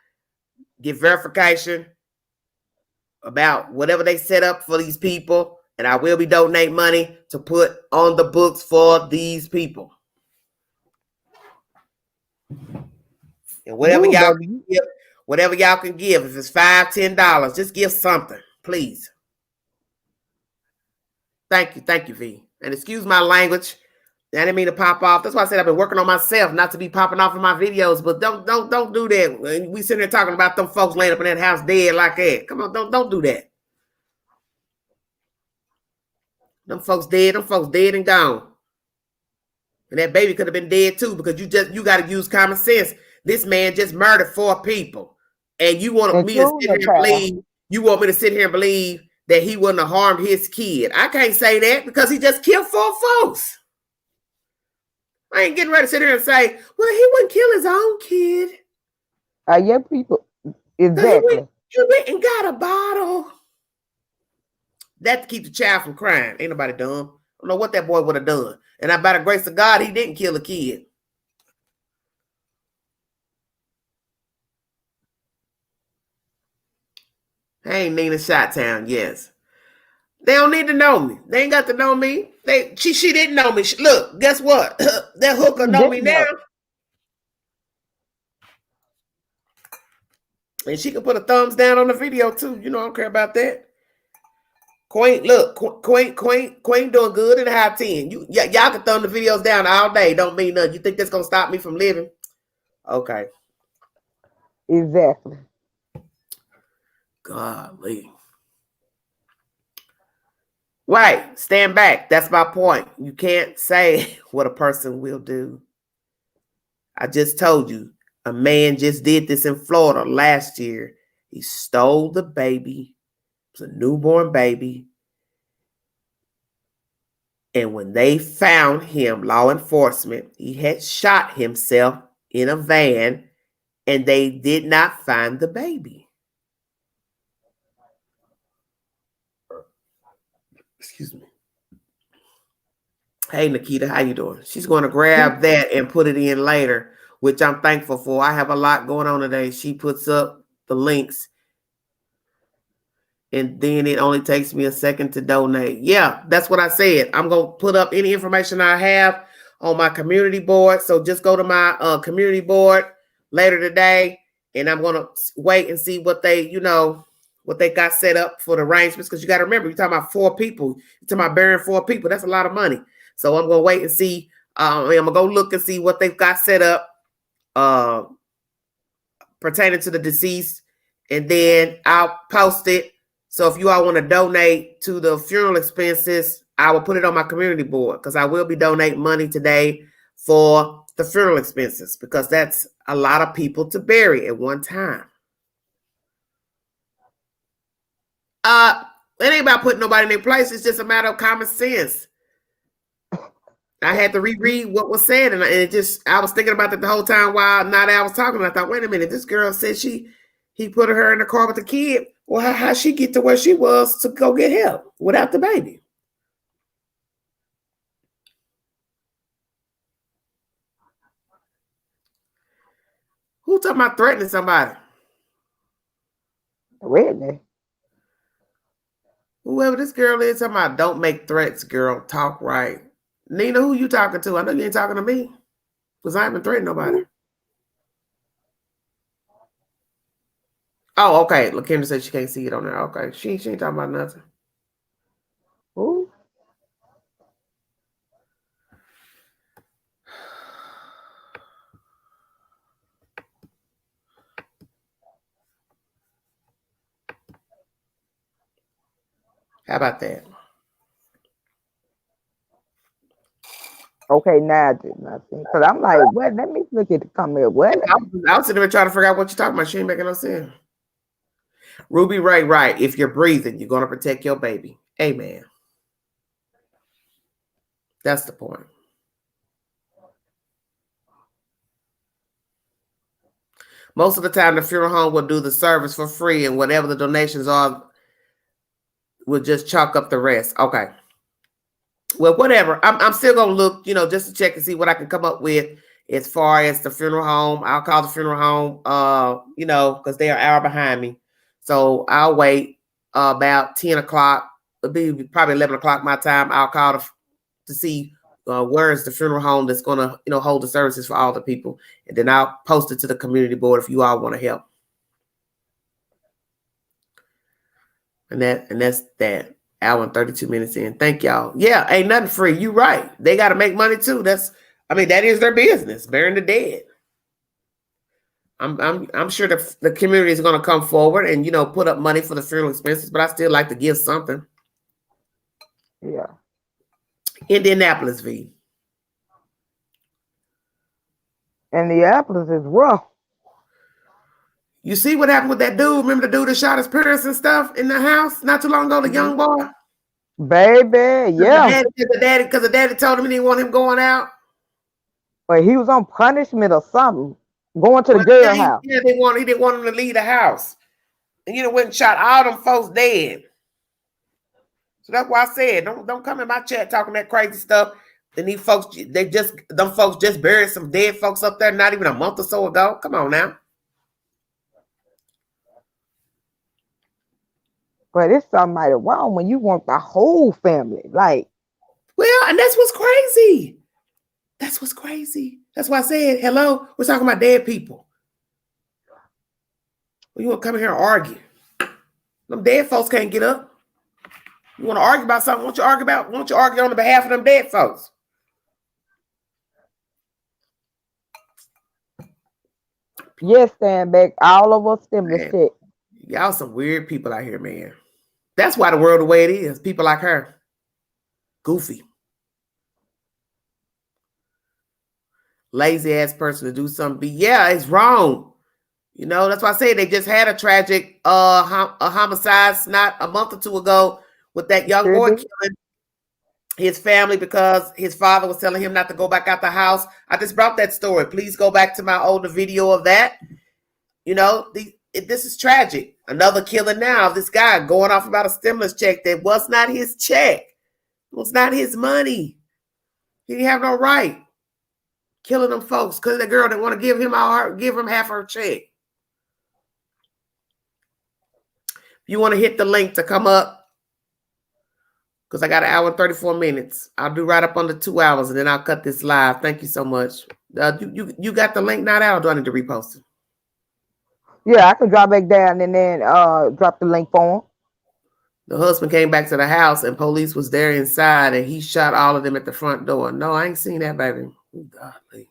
get verification about whatever they set up for these people, and I will be donating money to put on the books for these people. And whatever y'all can give, if it's $5, $10, just give something, please. Thank you, V. And excuse my language. I didn't mean to pop off. That's why I said I've been working on myself, not to be popping off in my videos. But don't do that. We sitting there talking about them folks laying up in that house dead like that. Come on, don't do that. Them folks dead and gone. And that baby could have been dead too, because you got to use common sense. This man just murdered 4 people, and you want me to sit here and believe? You want me to sit here and believe that he wouldn't have harmed his kid? I can't say that because he just killed 4 folks. I ain't getting ready to sit here and say, well, he wouldn't kill his own kid. Yeah, people. Exactly. He went and got a bottle. That to keep the child from crying. Ain't nobody dumb. I don't know what that boy would have done. And by the grace of God, he didn't kill a kid. Hey, Nina Shot-Town, yes. They don't need to know me. They ain't got to know me. She didn't know me. Look, guess what? That hooker know me now. And she can put a thumbs down on the video too. You know, I don't care about that. Queen, look, Queen doing good in the high 10. Y'all can thumb the videos down all day. Don't mean nothing. You think that's gonna stop me from living? Okay. Exactly. Golly. Right. Stand back. That's my point. You can't say what a person will do. I just told you, a man just did this in Florida last year. He stole the baby. It was a newborn baby. And when they found him, law enforcement, he had shot himself in a van, and they did not find the baby. Excuse me. Hey, Nikita, how you doing? She's going to grab that and put it in later, which I'm thankful for. I have a lot going on today. She puts up the links, and then it only takes me a second to donate. Yeah, that's what I said. I'm going to put up any information I have on my community board. So just go to my community board later today, and I'm gonna wait and see what they, what they got set up for the arrangements. Because you got to remember, you're talking about 4 people. You're talking about burying 4 people. That's a lot of money. So I'm gonna wait and see. I'm gonna go look and see what they've got set up pertaining to the deceased, and then I'll post it. So if you all want to donate to the funeral expenses, I will put it on my community board, because I will be donating money today for the funeral expenses, because that's a lot of people to bury at one time. It ain't about putting nobody in their place. It's just a matter of common sense. I had to reread what was said, and I was thinking about that the whole time while I was talking. I thought, wait a minute, this girl said he put her in the car with the kid. Well, how she get to where she was to go get help without the baby? Who talking about threatening somebody? Really? Whoever this girl is, talking about, don't make threats, girl. Talk right. Nina, who you talking to? I know you ain't talking to me, because I haven't threatened nobody. Oh, okay. LaKendra said she can't see it on there. Okay. She ain't talking about nothing. Ooh. How about that? Okay, now I did nothing. Because I'm like, what? Let me look at the comment. What? I was sitting there trying to figure out what you're talking about. She ain't making no sense. Ruby Ray, right. If you're breathing, you're going to protect your baby. Amen. That's the point. Most of the time, the funeral home will do the service for free, and whatever the donations are, we'll just chalk up the rest. Okay. Well, whatever. I'm still going to look, just to check and see what I can come up with as far as the funeral home. I'll call the funeral home, because they are an hour behind me. So I'll wait about 10 o'clock. It'll be probably 11 o'clock my time. I'll call to see where is the funeral home that's going to, hold the services for all the people. And then I'll post it to the community board if you all want to help. And that's that. Hour and 32 minutes in. Thank y'all. Yeah, ain't nothing free. You right. They got to make money too. That is their business, burying the dead. I'm sure the community is going to come forward and put up money for the funeral expenses, but I still like to give something. Yeah. Indianapolis, V. Indianapolis is rough. You see what happened with that dude? Remember the dude that shot his parents and stuff in the house not too long ago, the young boy? Baby, yeah. Because the daddy told him he didn't want him going out. But he was on punishment or something. Going to the jailhouse. He didn't want him to leave the house. And went and shot all them folks dead. So that's why I said, don't come in my chat talking that crazy stuff. And these folks, them folks just buried some dead folks up there not even a month or so ago. Come on now. But it's somebody wrong when you want the whole family. Like, well, and that's what's crazy. That's what's crazy. That's why I said, hello, we're talking about dead people. Well, you want to come in here and argue. Them dead folks can't get up. You want to argue about something? Won't you argue on the behalf of them dead folks? yes, stand back. All of us stimulus check. Y'all some weird people out here, man. That's why the world the way it is. People like her. Goofy. Lazy ass person to do something. Yeah, it's wrong. That's why I say they just had a tragic a homicide not a month or two ago with that young boy killing his family because his father was telling him not to go back out the house. I just brought that story. Please go back to my older video of that. This is tragic. Another killing now. This guy going off about a stimulus check that was not his check. It was not his money. He didn't have no right. Killing them folks because the girl didn't want to give him half her check. If you want to hit the link to come up, because I got 1 hour and 34 minutes. I'll do right up under 2 hours, and then I'll cut this live. Thank you so much. You got the link not out, or do I need to repost it? Yeah, I can drop back down and then drop the link for him. The husband came back to the house, and police was there inside, and he shot all of them at the front door. No, I ain't seen that, baby. Godly.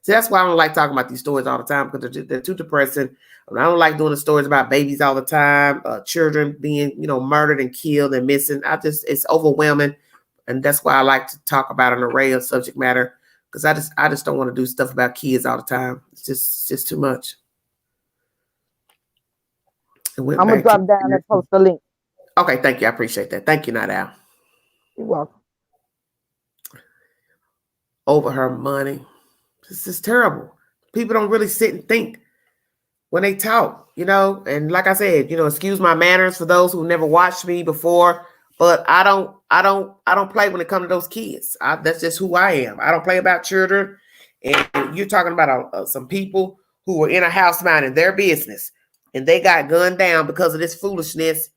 See, that's why I don't like talking about these stories all the time, because they're too depressing. I don't like doing the stories about babies all the time, children being, murdered and killed and missing. It's overwhelming. And that's why I like to talk about an array of subject matter, because I just don't want to do stuff about kids all the time. It's just too much. I'm going to drop down and post the link. Okay, thank you. I appreciate that. Thank you, Nadal. You're welcome. Over her money. This is terrible. People don't really sit and think when they talk, and like I said, excuse my manners for those who never watched me before, but I don't play when it comes to those kids. That's just who I am. I don't play about children. And you're talking about some people who were in a house minding their business, and they got gunned down because of this foolishness.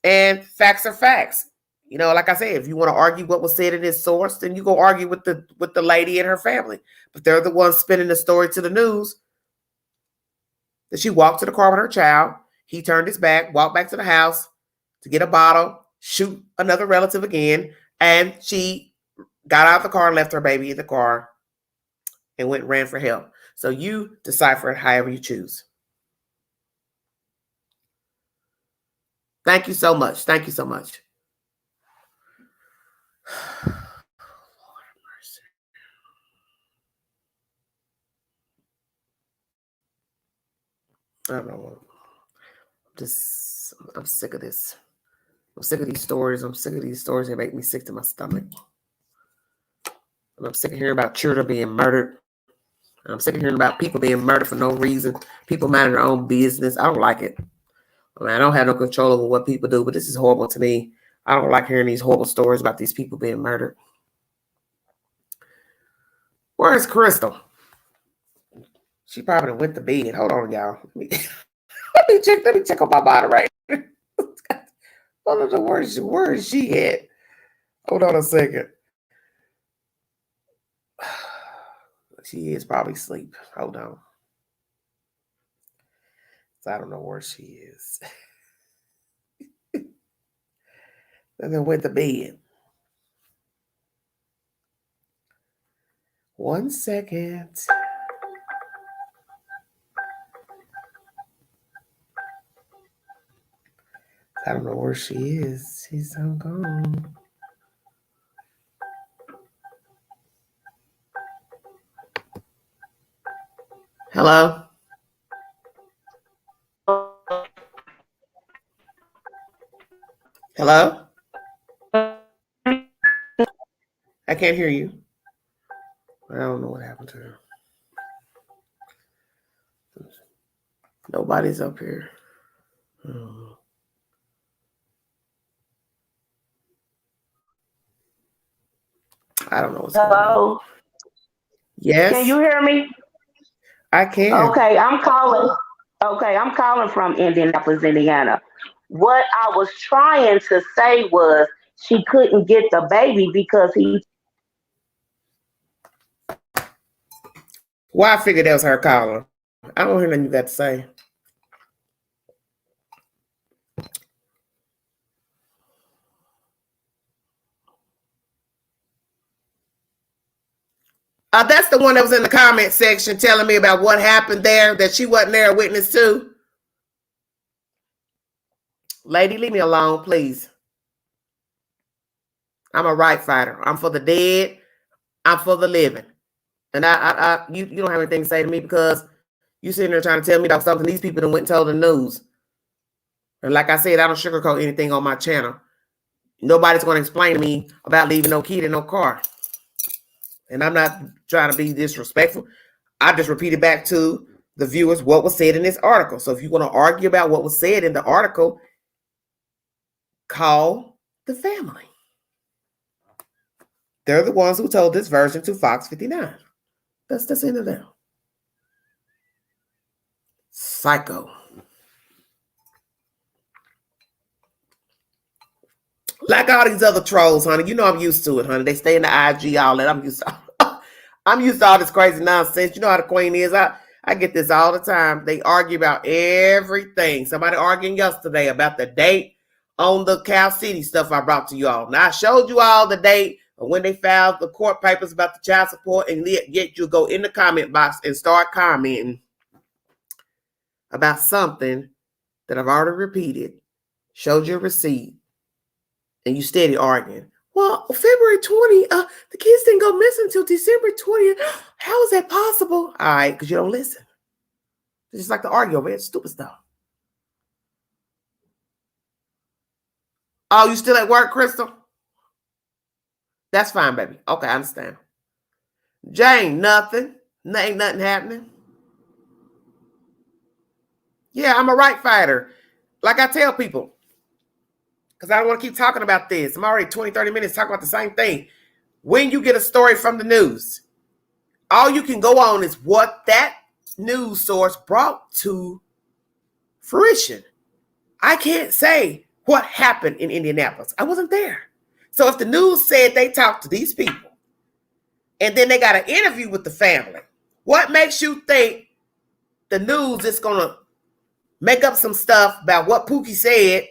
And facts are facts. Like I said, if you want to argue what was said in this source, then you go argue with the lady and her family. But they're the ones spinning the story to the news. That she walked to the car with her child. He turned his back, walked back to the house to get a bottle, shoot another relative again. And she got out of the car and left her baby in the car and ran for help. So you decipher it however you choose. Thank you so much. Thank you so much. I don't know. I'm sick of this. I'm sick of these stories. I'm sick of these stories that make me sick to my stomach. And I'm sick of hearing about children being murdered. And I'm sick of hearing about people being murdered for no reason. People minding their own business. I don't like it. I don't have no control over what people do, but this is horrible to me. I don't like hearing these horrible stories about these people being murdered. Where's Crystal? She probably went to bed. Hold on, y'all. Let me check on my moderator. Where is she at? Hold on a second. She is probably asleep. Hold on. So I don't know where she is. And then went to bed. 1 second. I don't know where she is. She's gone. Hello? Hello? I can't hear you. I don't know what happened to her. Nobody's up here. I don't know what's going on. Hello? Yes? Can you hear me? I can. Okay, I'm calling from Indianapolis, Indiana. What I was trying to say was she couldn't get the baby because he... Well, I figured that was her calling. I don't hear nothing you got to say. That's the one that was in the comment section telling me about what happened there that she wasn't there a witness to. Lady, leave me alone, please. I'm a right fighter. I'm for the dead. I'm for the living. And you don't have anything to say to me because you sitting there trying to tell me about something these people done went and told the news. And like I said, I don't sugarcoat anything on my channel. Nobody's going to explain to me about leaving no kid in no car. And I'm not trying to be disrespectful. I just repeated back to the viewers what was said in this article. So if you want to argue about what was said in the article, call the family. They're the ones who told this version to Fox 59. That's the end of that. Psycho. Like all these other trolls, honey. You know I'm used to it, honey. They stay in the IG, all that. I'm used to all this crazy nonsense. You know how the queen is. I get this all the time. They argue about everything. Somebody arguing yesterday about the date on the Cal City stuff I brought to you all. Now, I showed you all the date of when they filed the court papers about the child support, and yet you go in the comment box and start commenting about something that I've already repeated, showed you a receipt, and you steady arguing. Well, February 20, the kids didn't go missing until December 20th. How is that possible? All right, because you don't listen. It's just like to argue over it. Stupid stuff. Oh, you still at work, Crystal? That's fine, baby. Okay, I understand. Jane, nothing. Ain't nothing happening. Yeah, I'm a right fighter. Like I tell people, because I don't want to keep talking about this. I'm already 20, 30 minutes talking about the same thing. When you get a story from the news, all you can go on is what that news source brought to fruition. I can't say what happened in Indianapolis. I wasn't there. So if the news said they talked to these people and then they got an interview with the family, what makes you think the news is going to make up some stuff about what Pookie said?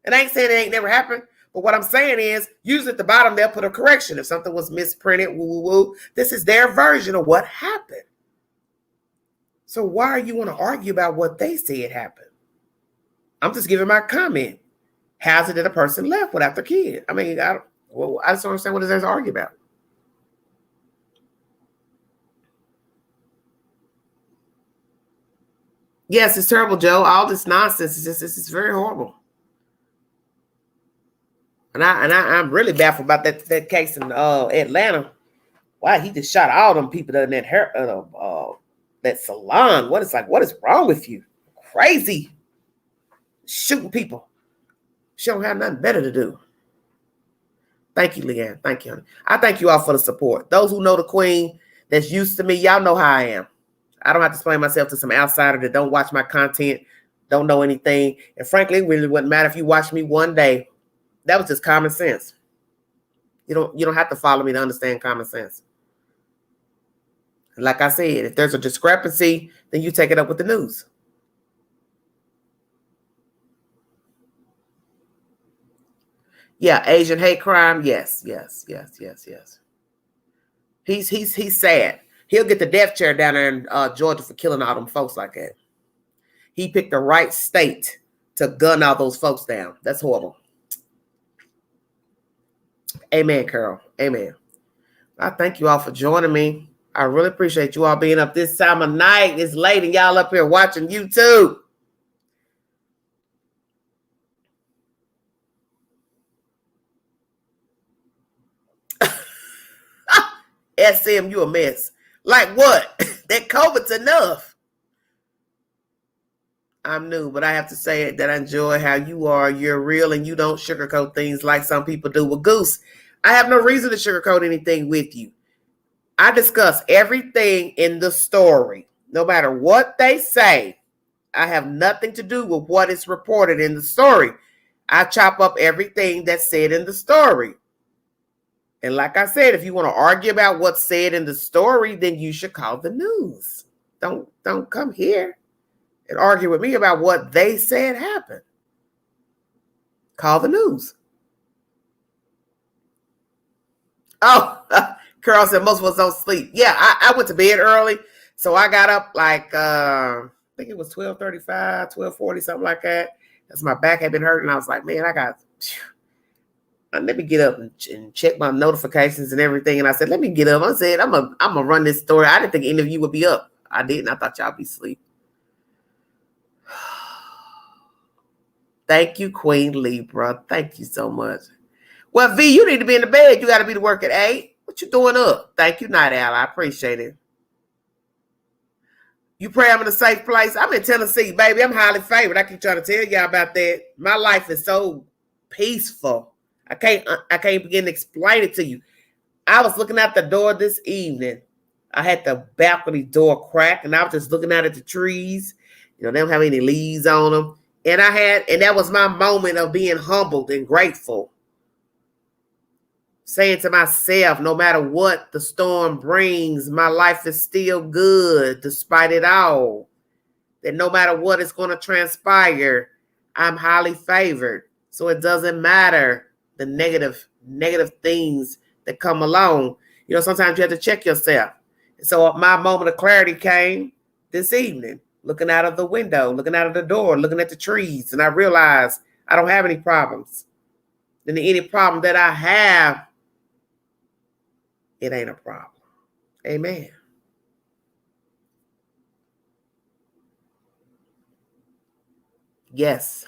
And I ain't saying it ain't never happened, but what I'm saying is usually at the bottom they'll put a correction if something was misprinted, woo. This is their version of what happened. So why are you want to argue about what they said happened? I'm just giving my comment. How's it that a person left without their kid? I mean, I just don't understand what there's to argue about. Yes, it's terrible, Joe. All this nonsense is very horrible. And I'm really baffled about that case in Atlanta. Why he just shot all them people in that salon. What is wrong with you? Crazy. Shooting people. She don't have nothing better to do. Thank you, Leanne. Thank you, honey. I thank you all for the support. Those who know the queen that's used to me, y'all know how I am. I don't have to explain myself to some outsider that don't watch my content, don't know anything. And frankly, it really wouldn't matter if you watched me one day. That was just common sense. You don't have to follow me to understand common sense. Like I said, if there's a discrepancy, then you take it up with the news. Yeah, Asian hate crime. Yes. He's sad. He'll get the death chair down there in Georgia for killing all them folks like that. He picked the right state to gun all those folks down. That's horrible. Amen, Carol. Amen. I thank you all for joining me. I really appreciate you all being up this time of night. It's late and y'all up here watching YouTube. SM, you a mess. Like what? That COVID's enough. I'm new, but I have to say it that I enjoy how you are. You're real and you don't sugarcoat things like some people do. With Goose, I have no reason to sugarcoat anything with you. I discuss everything in the story. No matter what they say, I have nothing to do with what is reported in the story. I chop up everything that's said in the story. And like I said, if you want to argue about what's said in the story, then you should call the news. Don't come here and argue with me about what they said happened. Call the news. Oh, Carol said most of us don't sleep. Yeah, I went to bed early. So I got up like, I think it was 12:35, 12:40, something like that. That's my back had been hurting. I was like, man, let me get up and check my notifications and everything. And I said, let me get up. I said, I'm gonna run this story. I didn't think any of you would be up. I didn't. I thought y'all be asleep. Thank you, Queen Libra. Thank you so much. Well, V, you need to be in the bed. You got to be to work at 8. What you doing up? Thank you, Night Owl. I appreciate it. You pray I'm in a safe place. I'm in Tennessee, baby. I'm highly favored. I keep trying to tell y'all about that. My life is so peaceful. I can't begin to explain it to you. I was looking out the door this evening. I had the balcony door cracked, and I was just looking out at the trees. You know, they don't have any leaves on them. And that was my moment of being humbled and grateful. Saying to myself, no matter what the storm brings, my life is still good despite it all. That no matter what is going to transpire, I'm highly favored. So it doesn't matter the negative things that come along. You know, sometimes you have to check yourself. So my moment of clarity came this evening, looking out of the window, looking out of the door, looking at the trees. And I realized I don't have any problems. And any problem that I have, it ain't a problem. Amen. Yes.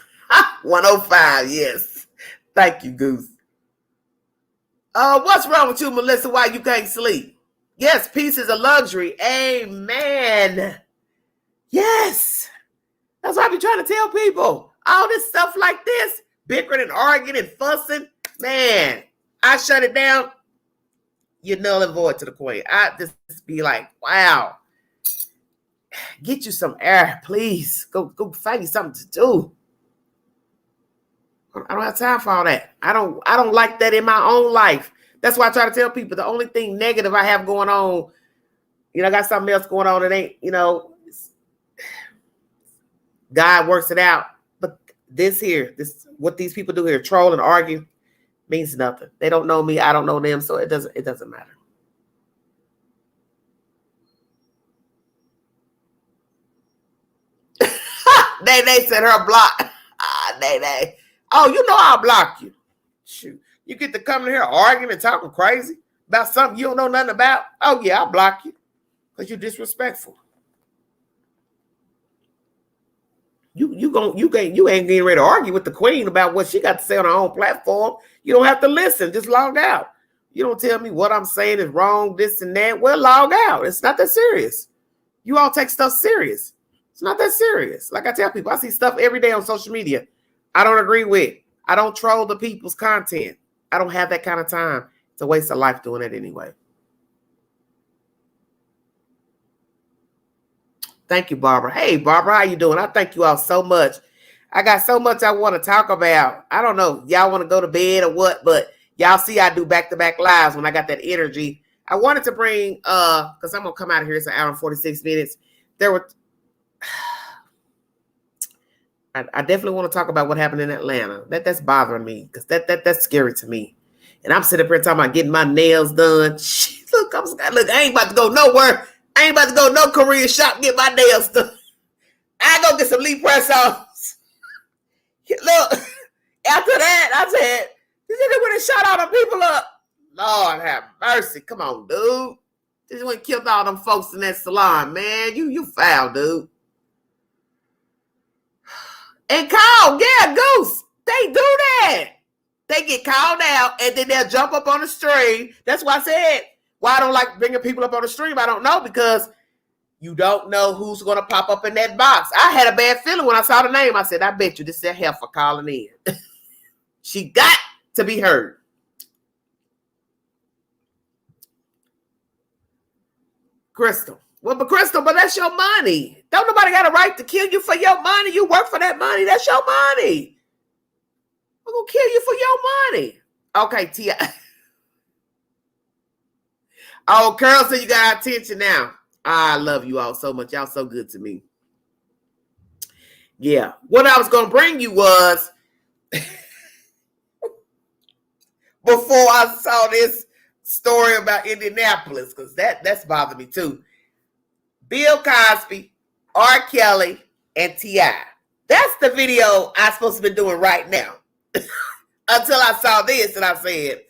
105. Yes. Thank you, Goose. What's wrong with you, Melissa? Why you can't sleep? Yes, peace is a luxury. Amen. Yes. That's what I be trying to tell people. All this stuff like this, bickering and arguing and fussing. Man, I shut it down. You're null and void to the queen. I just be like, wow. Get you some air, please. Go find you something to do. I don't have time for all that. I don't like that in my own life. That's why I try to tell people the only thing negative I have going on, I got something else going on. It ain't, God works it out. But this what these people do here, troll and argue, means nothing. They don't know me. I don't know them. So it doesn't matter. They said her block. They. Oh, I'll block you. Shoot. You get to come in here arguing and talking crazy about something you don't know nothing about. Oh, yeah, I'll block you because you're disrespectful. You ain't getting ready to argue with the queen about what she got to say on her own platform. You don't have to listen. Just log out. You don't tell me what I'm saying is wrong, this and that. Well, log out. It's not that serious. You all take stuff serious. It's not that serious. Like I tell people, I see stuff every day on social media I don't agree with. I don't troll the people's content. I don't have that kind of time. It's a waste of life doing it anyway. Thank you, Barbara. Hey, Barbara, how you doing? I thank you all so much. I got so much I want to talk about. I don't know. Y'all want to go to bed or what, but y'all see I do back-to-back lives when I got that energy. I wanted to bring, because I'm going to come out of here. It's an hour and 46 minutes. I definitely want to talk about what happened in Atlanta. That's bothering me because that's scary to me. And I'm sitting up here talking about getting my nails done. Look, I ain't about to go nowhere. I ain't about to go no Korean shop and get my nails done. I go get some Lee press-ons. Look, after that, I said, you just went and shot all the people up. Lord have mercy. Come on, dude. Just went and killed all them folks in that salon, man. You foul, dude. And call, yeah, Goose. They do that. They get called out and then they'll jump up on the stream. That's why I said, why I don't like bringing people up on the stream. I don't know, because you don't know who's going to pop up in that box. I had a bad feeling when I saw the name. I said, I bet you this is that heifer calling in. She got to be heard. Crystal. Well, but Crystal, but that's your money. Don't nobody got a right to kill you for your money. You work for that money. That's your money. I'm going to kill you for your money. Okay, T.I. Oh, Carol said you got our attention now. I love you all so much. Y'all so good to me. Yeah. What I was going to bring you was, before I saw this story about Indianapolis, because that's bothered me too. Bill Cosby, R. Kelly, and T.I. That's the video I'm supposed to be doing right now. Until I saw this and I said,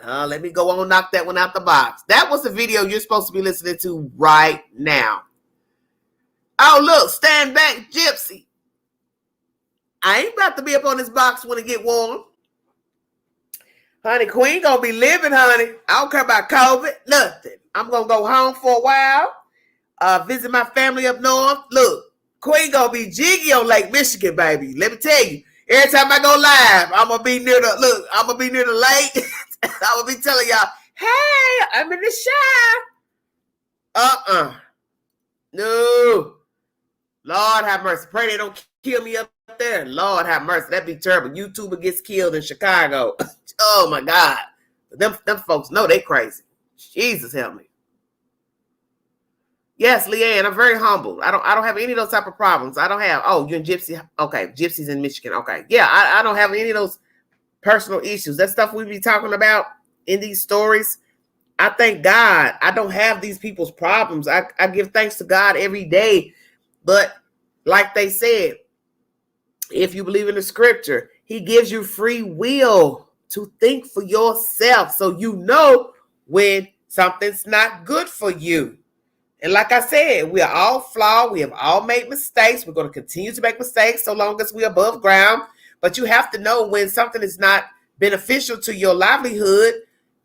let me go on, knock that one out the box. That was the video you're supposed to be listening to right now. Oh, look, stand back, Gypsy. I ain't about to be up on this box when it get warm. Honey, Queen gonna be living, honey. I don't care about COVID, nothing. I'm gonna go home for a while, visit my family up north. Look, Queen gonna be jiggy on Lake Michigan, baby. Let me tell you, every time I go live, I'm gonna be near the lake. I'm gonna be telling y'all, hey, I'm in the shower. No. Lord have mercy. Pray they don't kill me up there. Lord have mercy. That'd be terrible. YouTuber gets killed in Chicago. Oh my God. Them folks know they crazy. Jesus help me. Yes, Leanne, I'm very humble. I don't have any of those type of problems. I don't have, oh, you're in Gypsy. Okay, Gypsy's in Michigan. Okay. Yeah, I don't have any of those personal issues. That stuff we be talking about in these stories. I thank God I don't have these people's problems. I give thanks to God every day. But like they said, if you believe in the scripture, he gives you free will to think for yourself. So you know when something's not good for you. And like I said, we are all flawed. We have all made mistakes. We're going to continue to make mistakes so long as we're above ground. But you have to know when something is not beneficial to your livelihood,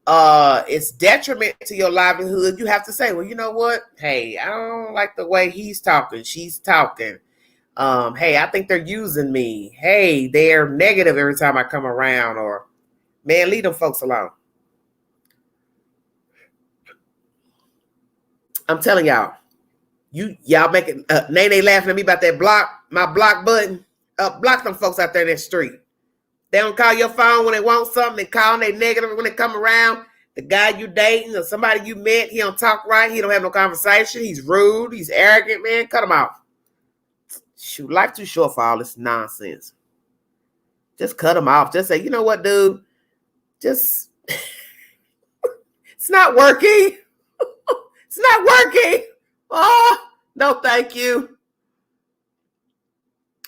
it's detriment to your livelihood. You have to say, well, you know what? Hey, I don't like the way he's talking. She's talking. Hey, I think they're using me. Hey, they're negative every time I come around. Or, man, leave them folks alone. I'm telling y'all, y'all making Nene laughing at me about that my block button. Block them folks out there in that street. They don't call your phone when they want something. They call and they negative when they come around. The guy you dating or somebody you met, he don't talk right. He don't have no conversation. He's rude. He's arrogant, man. Cut him off. Shoot, life too short for all this nonsense. Just cut him off. Just say, you know what, dude? Just, it's not working. It's not working. Oh, no, thank you.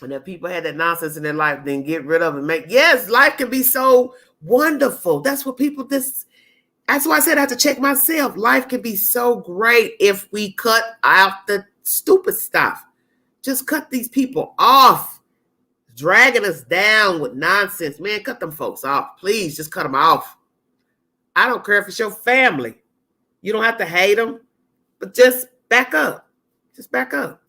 And if people had that nonsense in their life, then get rid of it. Yes, life can be so wonderful. That's what people that's why I said I have to check myself. Life can be so great if we cut out the stupid stuff. Just cut these people off. Dragging us down with nonsense. Man, cut them folks off. Please, just cut them off. I don't care if it's your family. You don't have to hate them. But just back up. Just back up.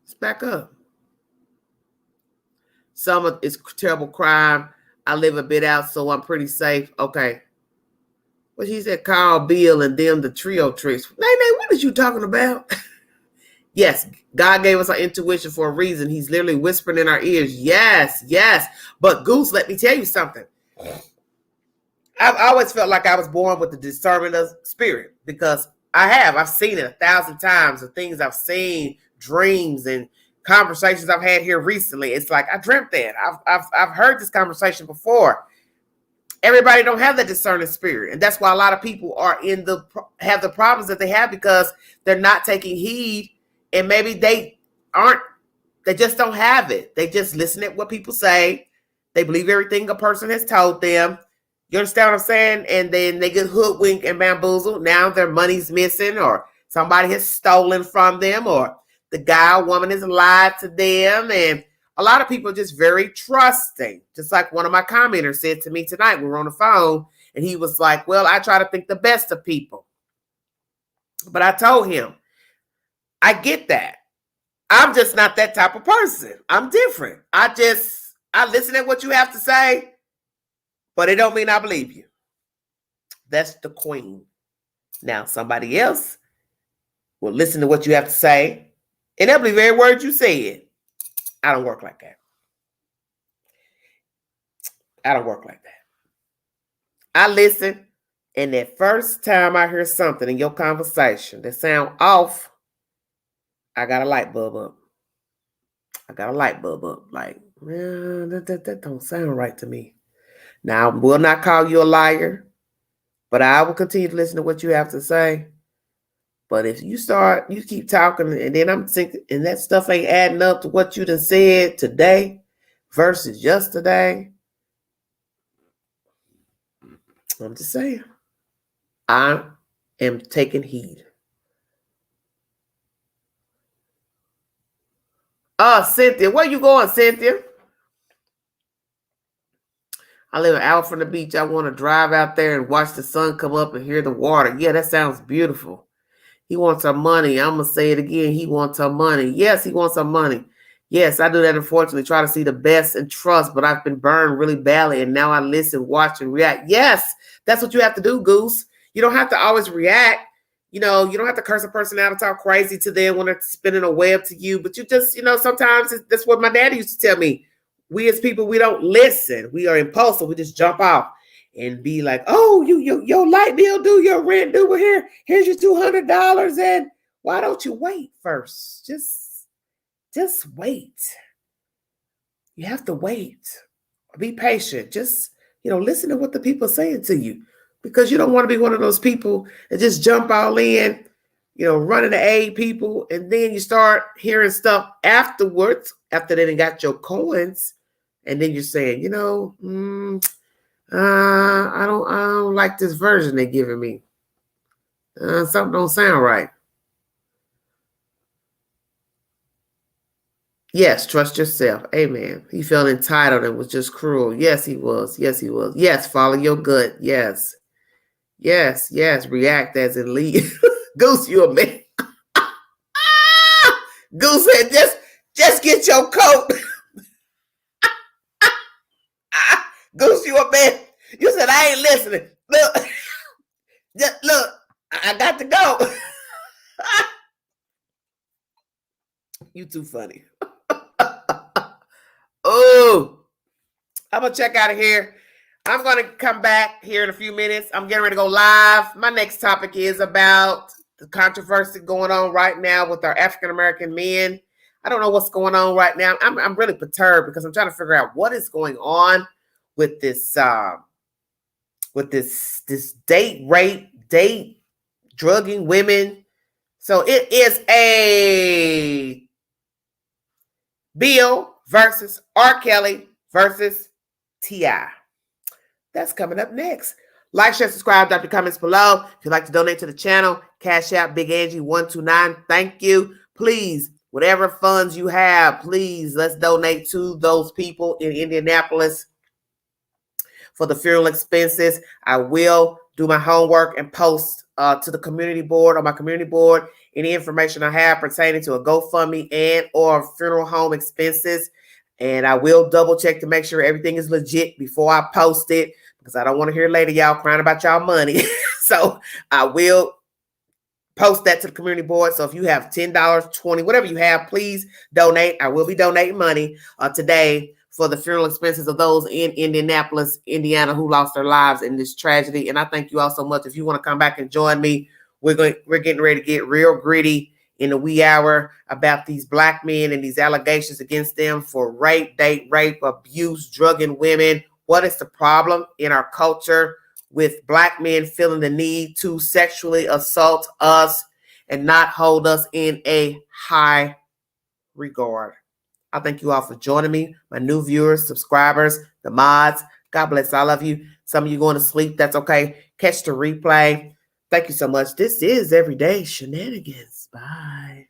Just back up. Some of it's terrible crime. I live a bit out, so I'm pretty safe. Okay. Well, she said, call Bill and them the trio tricks. Nene, what are you talking about? Yes, God gave us our intuition for a reason. He's literally whispering in our ears. Yes, yes. But Goose, let me tell you something. I've always felt like I was born with the discernment of spirit because I've seen it 1,000 times. The things I've seen, dreams and conversations I've had here recently. It's like I dreamt that. I've heard this conversation before. Everybody don't have that discerning spirit, and that's why a lot of people are have the problems that they have because they're not taking heed, and maybe they just don't have it. They just listen to what people say. They believe everything a person has told them. You understand what I'm saying? And then they get hoodwinked and bamboozled. Now their money's missing, or somebody has stolen from them, or the guy or woman has lied to them. And a lot of people are just very trusting. Just like one of my commenters said to me tonight, we were on the phone, and he was like, well, I try to think the best of people. But I told him, I get that. I'm just not that type of person. I'm different. I listen at what you have to say, but it don't mean I believe you. That's the queen. Now, somebody else will listen to what you have to say, and they'll believe every word you said. I don't work like that. I don't work like that. I listen, and that first time I hear something in your conversation that sound off, I got a light bulb up. Like, well, that don't sound right to me. Now, I will not call you a liar, but I will continue to listen to what you have to say. But if you keep talking, and then I'm thinking, and that stuff ain't adding up to what you done said today versus yesterday, I'm just saying, I am taking heed. Cynthia, where you going, Cynthia? I live an hour from the beach. I want to drive out there and watch the sun come up and hear the water. Yeah, that sounds beautiful. He wants our money. I'm going to say it again. He wants our money. Yes, he wants our money. Yes, I do that, unfortunately, try to see the best and trust, but I've been burned really badly, and now I listen, watch, and react. Yes, that's what you have to do, Goose. You don't have to always react. you know, you don't have to curse a person out or talk crazy to them when they're spinning a web to you. But you just, you know, sometimes that's what my daddy used to tell me. We as people, we don't listen. We are impulsive. We just jump off and be like, oh, your light bill due, your rent due. Well, here's your $200. And why don't you wait first? Just wait. You have to wait. Be patient. Just, you know, listen to what the people are saying to you, because you don't want to be one of those people that just jump all in, you know, running to aid people. And then you start hearing stuff afterwards, after they done got your coins. And then you're saying, you know, I don't like this version they're giving me. Something don't sound right. Yes, trust yourself. Amen. He felt entitled and was just cruel. Yes, he was. Yes, he was. Yes, follow your gut. Yes. Yes, yes. React as in lead. Goose, you a man. Goose said, just get your coat. Goose, you a man. You said, I ain't listening. Look, look, I got to go. You too funny. Oh, I'm going to check out of here. I'm going to come back here in a few minutes. I'm getting ready to go live. My next topic is about the controversy going on right now with our African-American men. I don't know what's going on right now. I'm really perturbed because I'm trying to figure out what is going on with this date rape, date drugging women. So it is a Bill versus R. Kelly versus T.I. That's coming up next. Like, share, subscribe, drop your comments below. If you'd like to donate to the channel, Cash App Big Angie 129. Thank you. Please, whatever funds you have, please let's donate to those people in Indianapolis for the funeral expenses. I will do my homework and post to the community board, on my community board, any information I have pertaining to a GoFundMe and or funeral home expenses. And I will double check to make sure everything is legit before I post it, because I don't want to hear later y'all crying about y'all money. So I will post that to the community board. So if you have $10, $20, whatever you have, please donate. I will be donating money today for the funeral expenses of those in Indianapolis, Indiana, who lost their lives in this tragedy. And I thank you all so much. If you want to come back and join me, we're getting ready to get real gritty in the wee hour about these black men and these allegations against them for rape, date rape, abuse, drugging women. What is the problem in our culture with black men feeling the need to sexually assault us and not hold us in a high regard? I thank you all for joining me, my new viewers, subscribers, the mods. God bless all of you. Some of you going to sleep. That's okay. Catch the replay. Thank you so much. This is Everyday Shenanigans. Bye.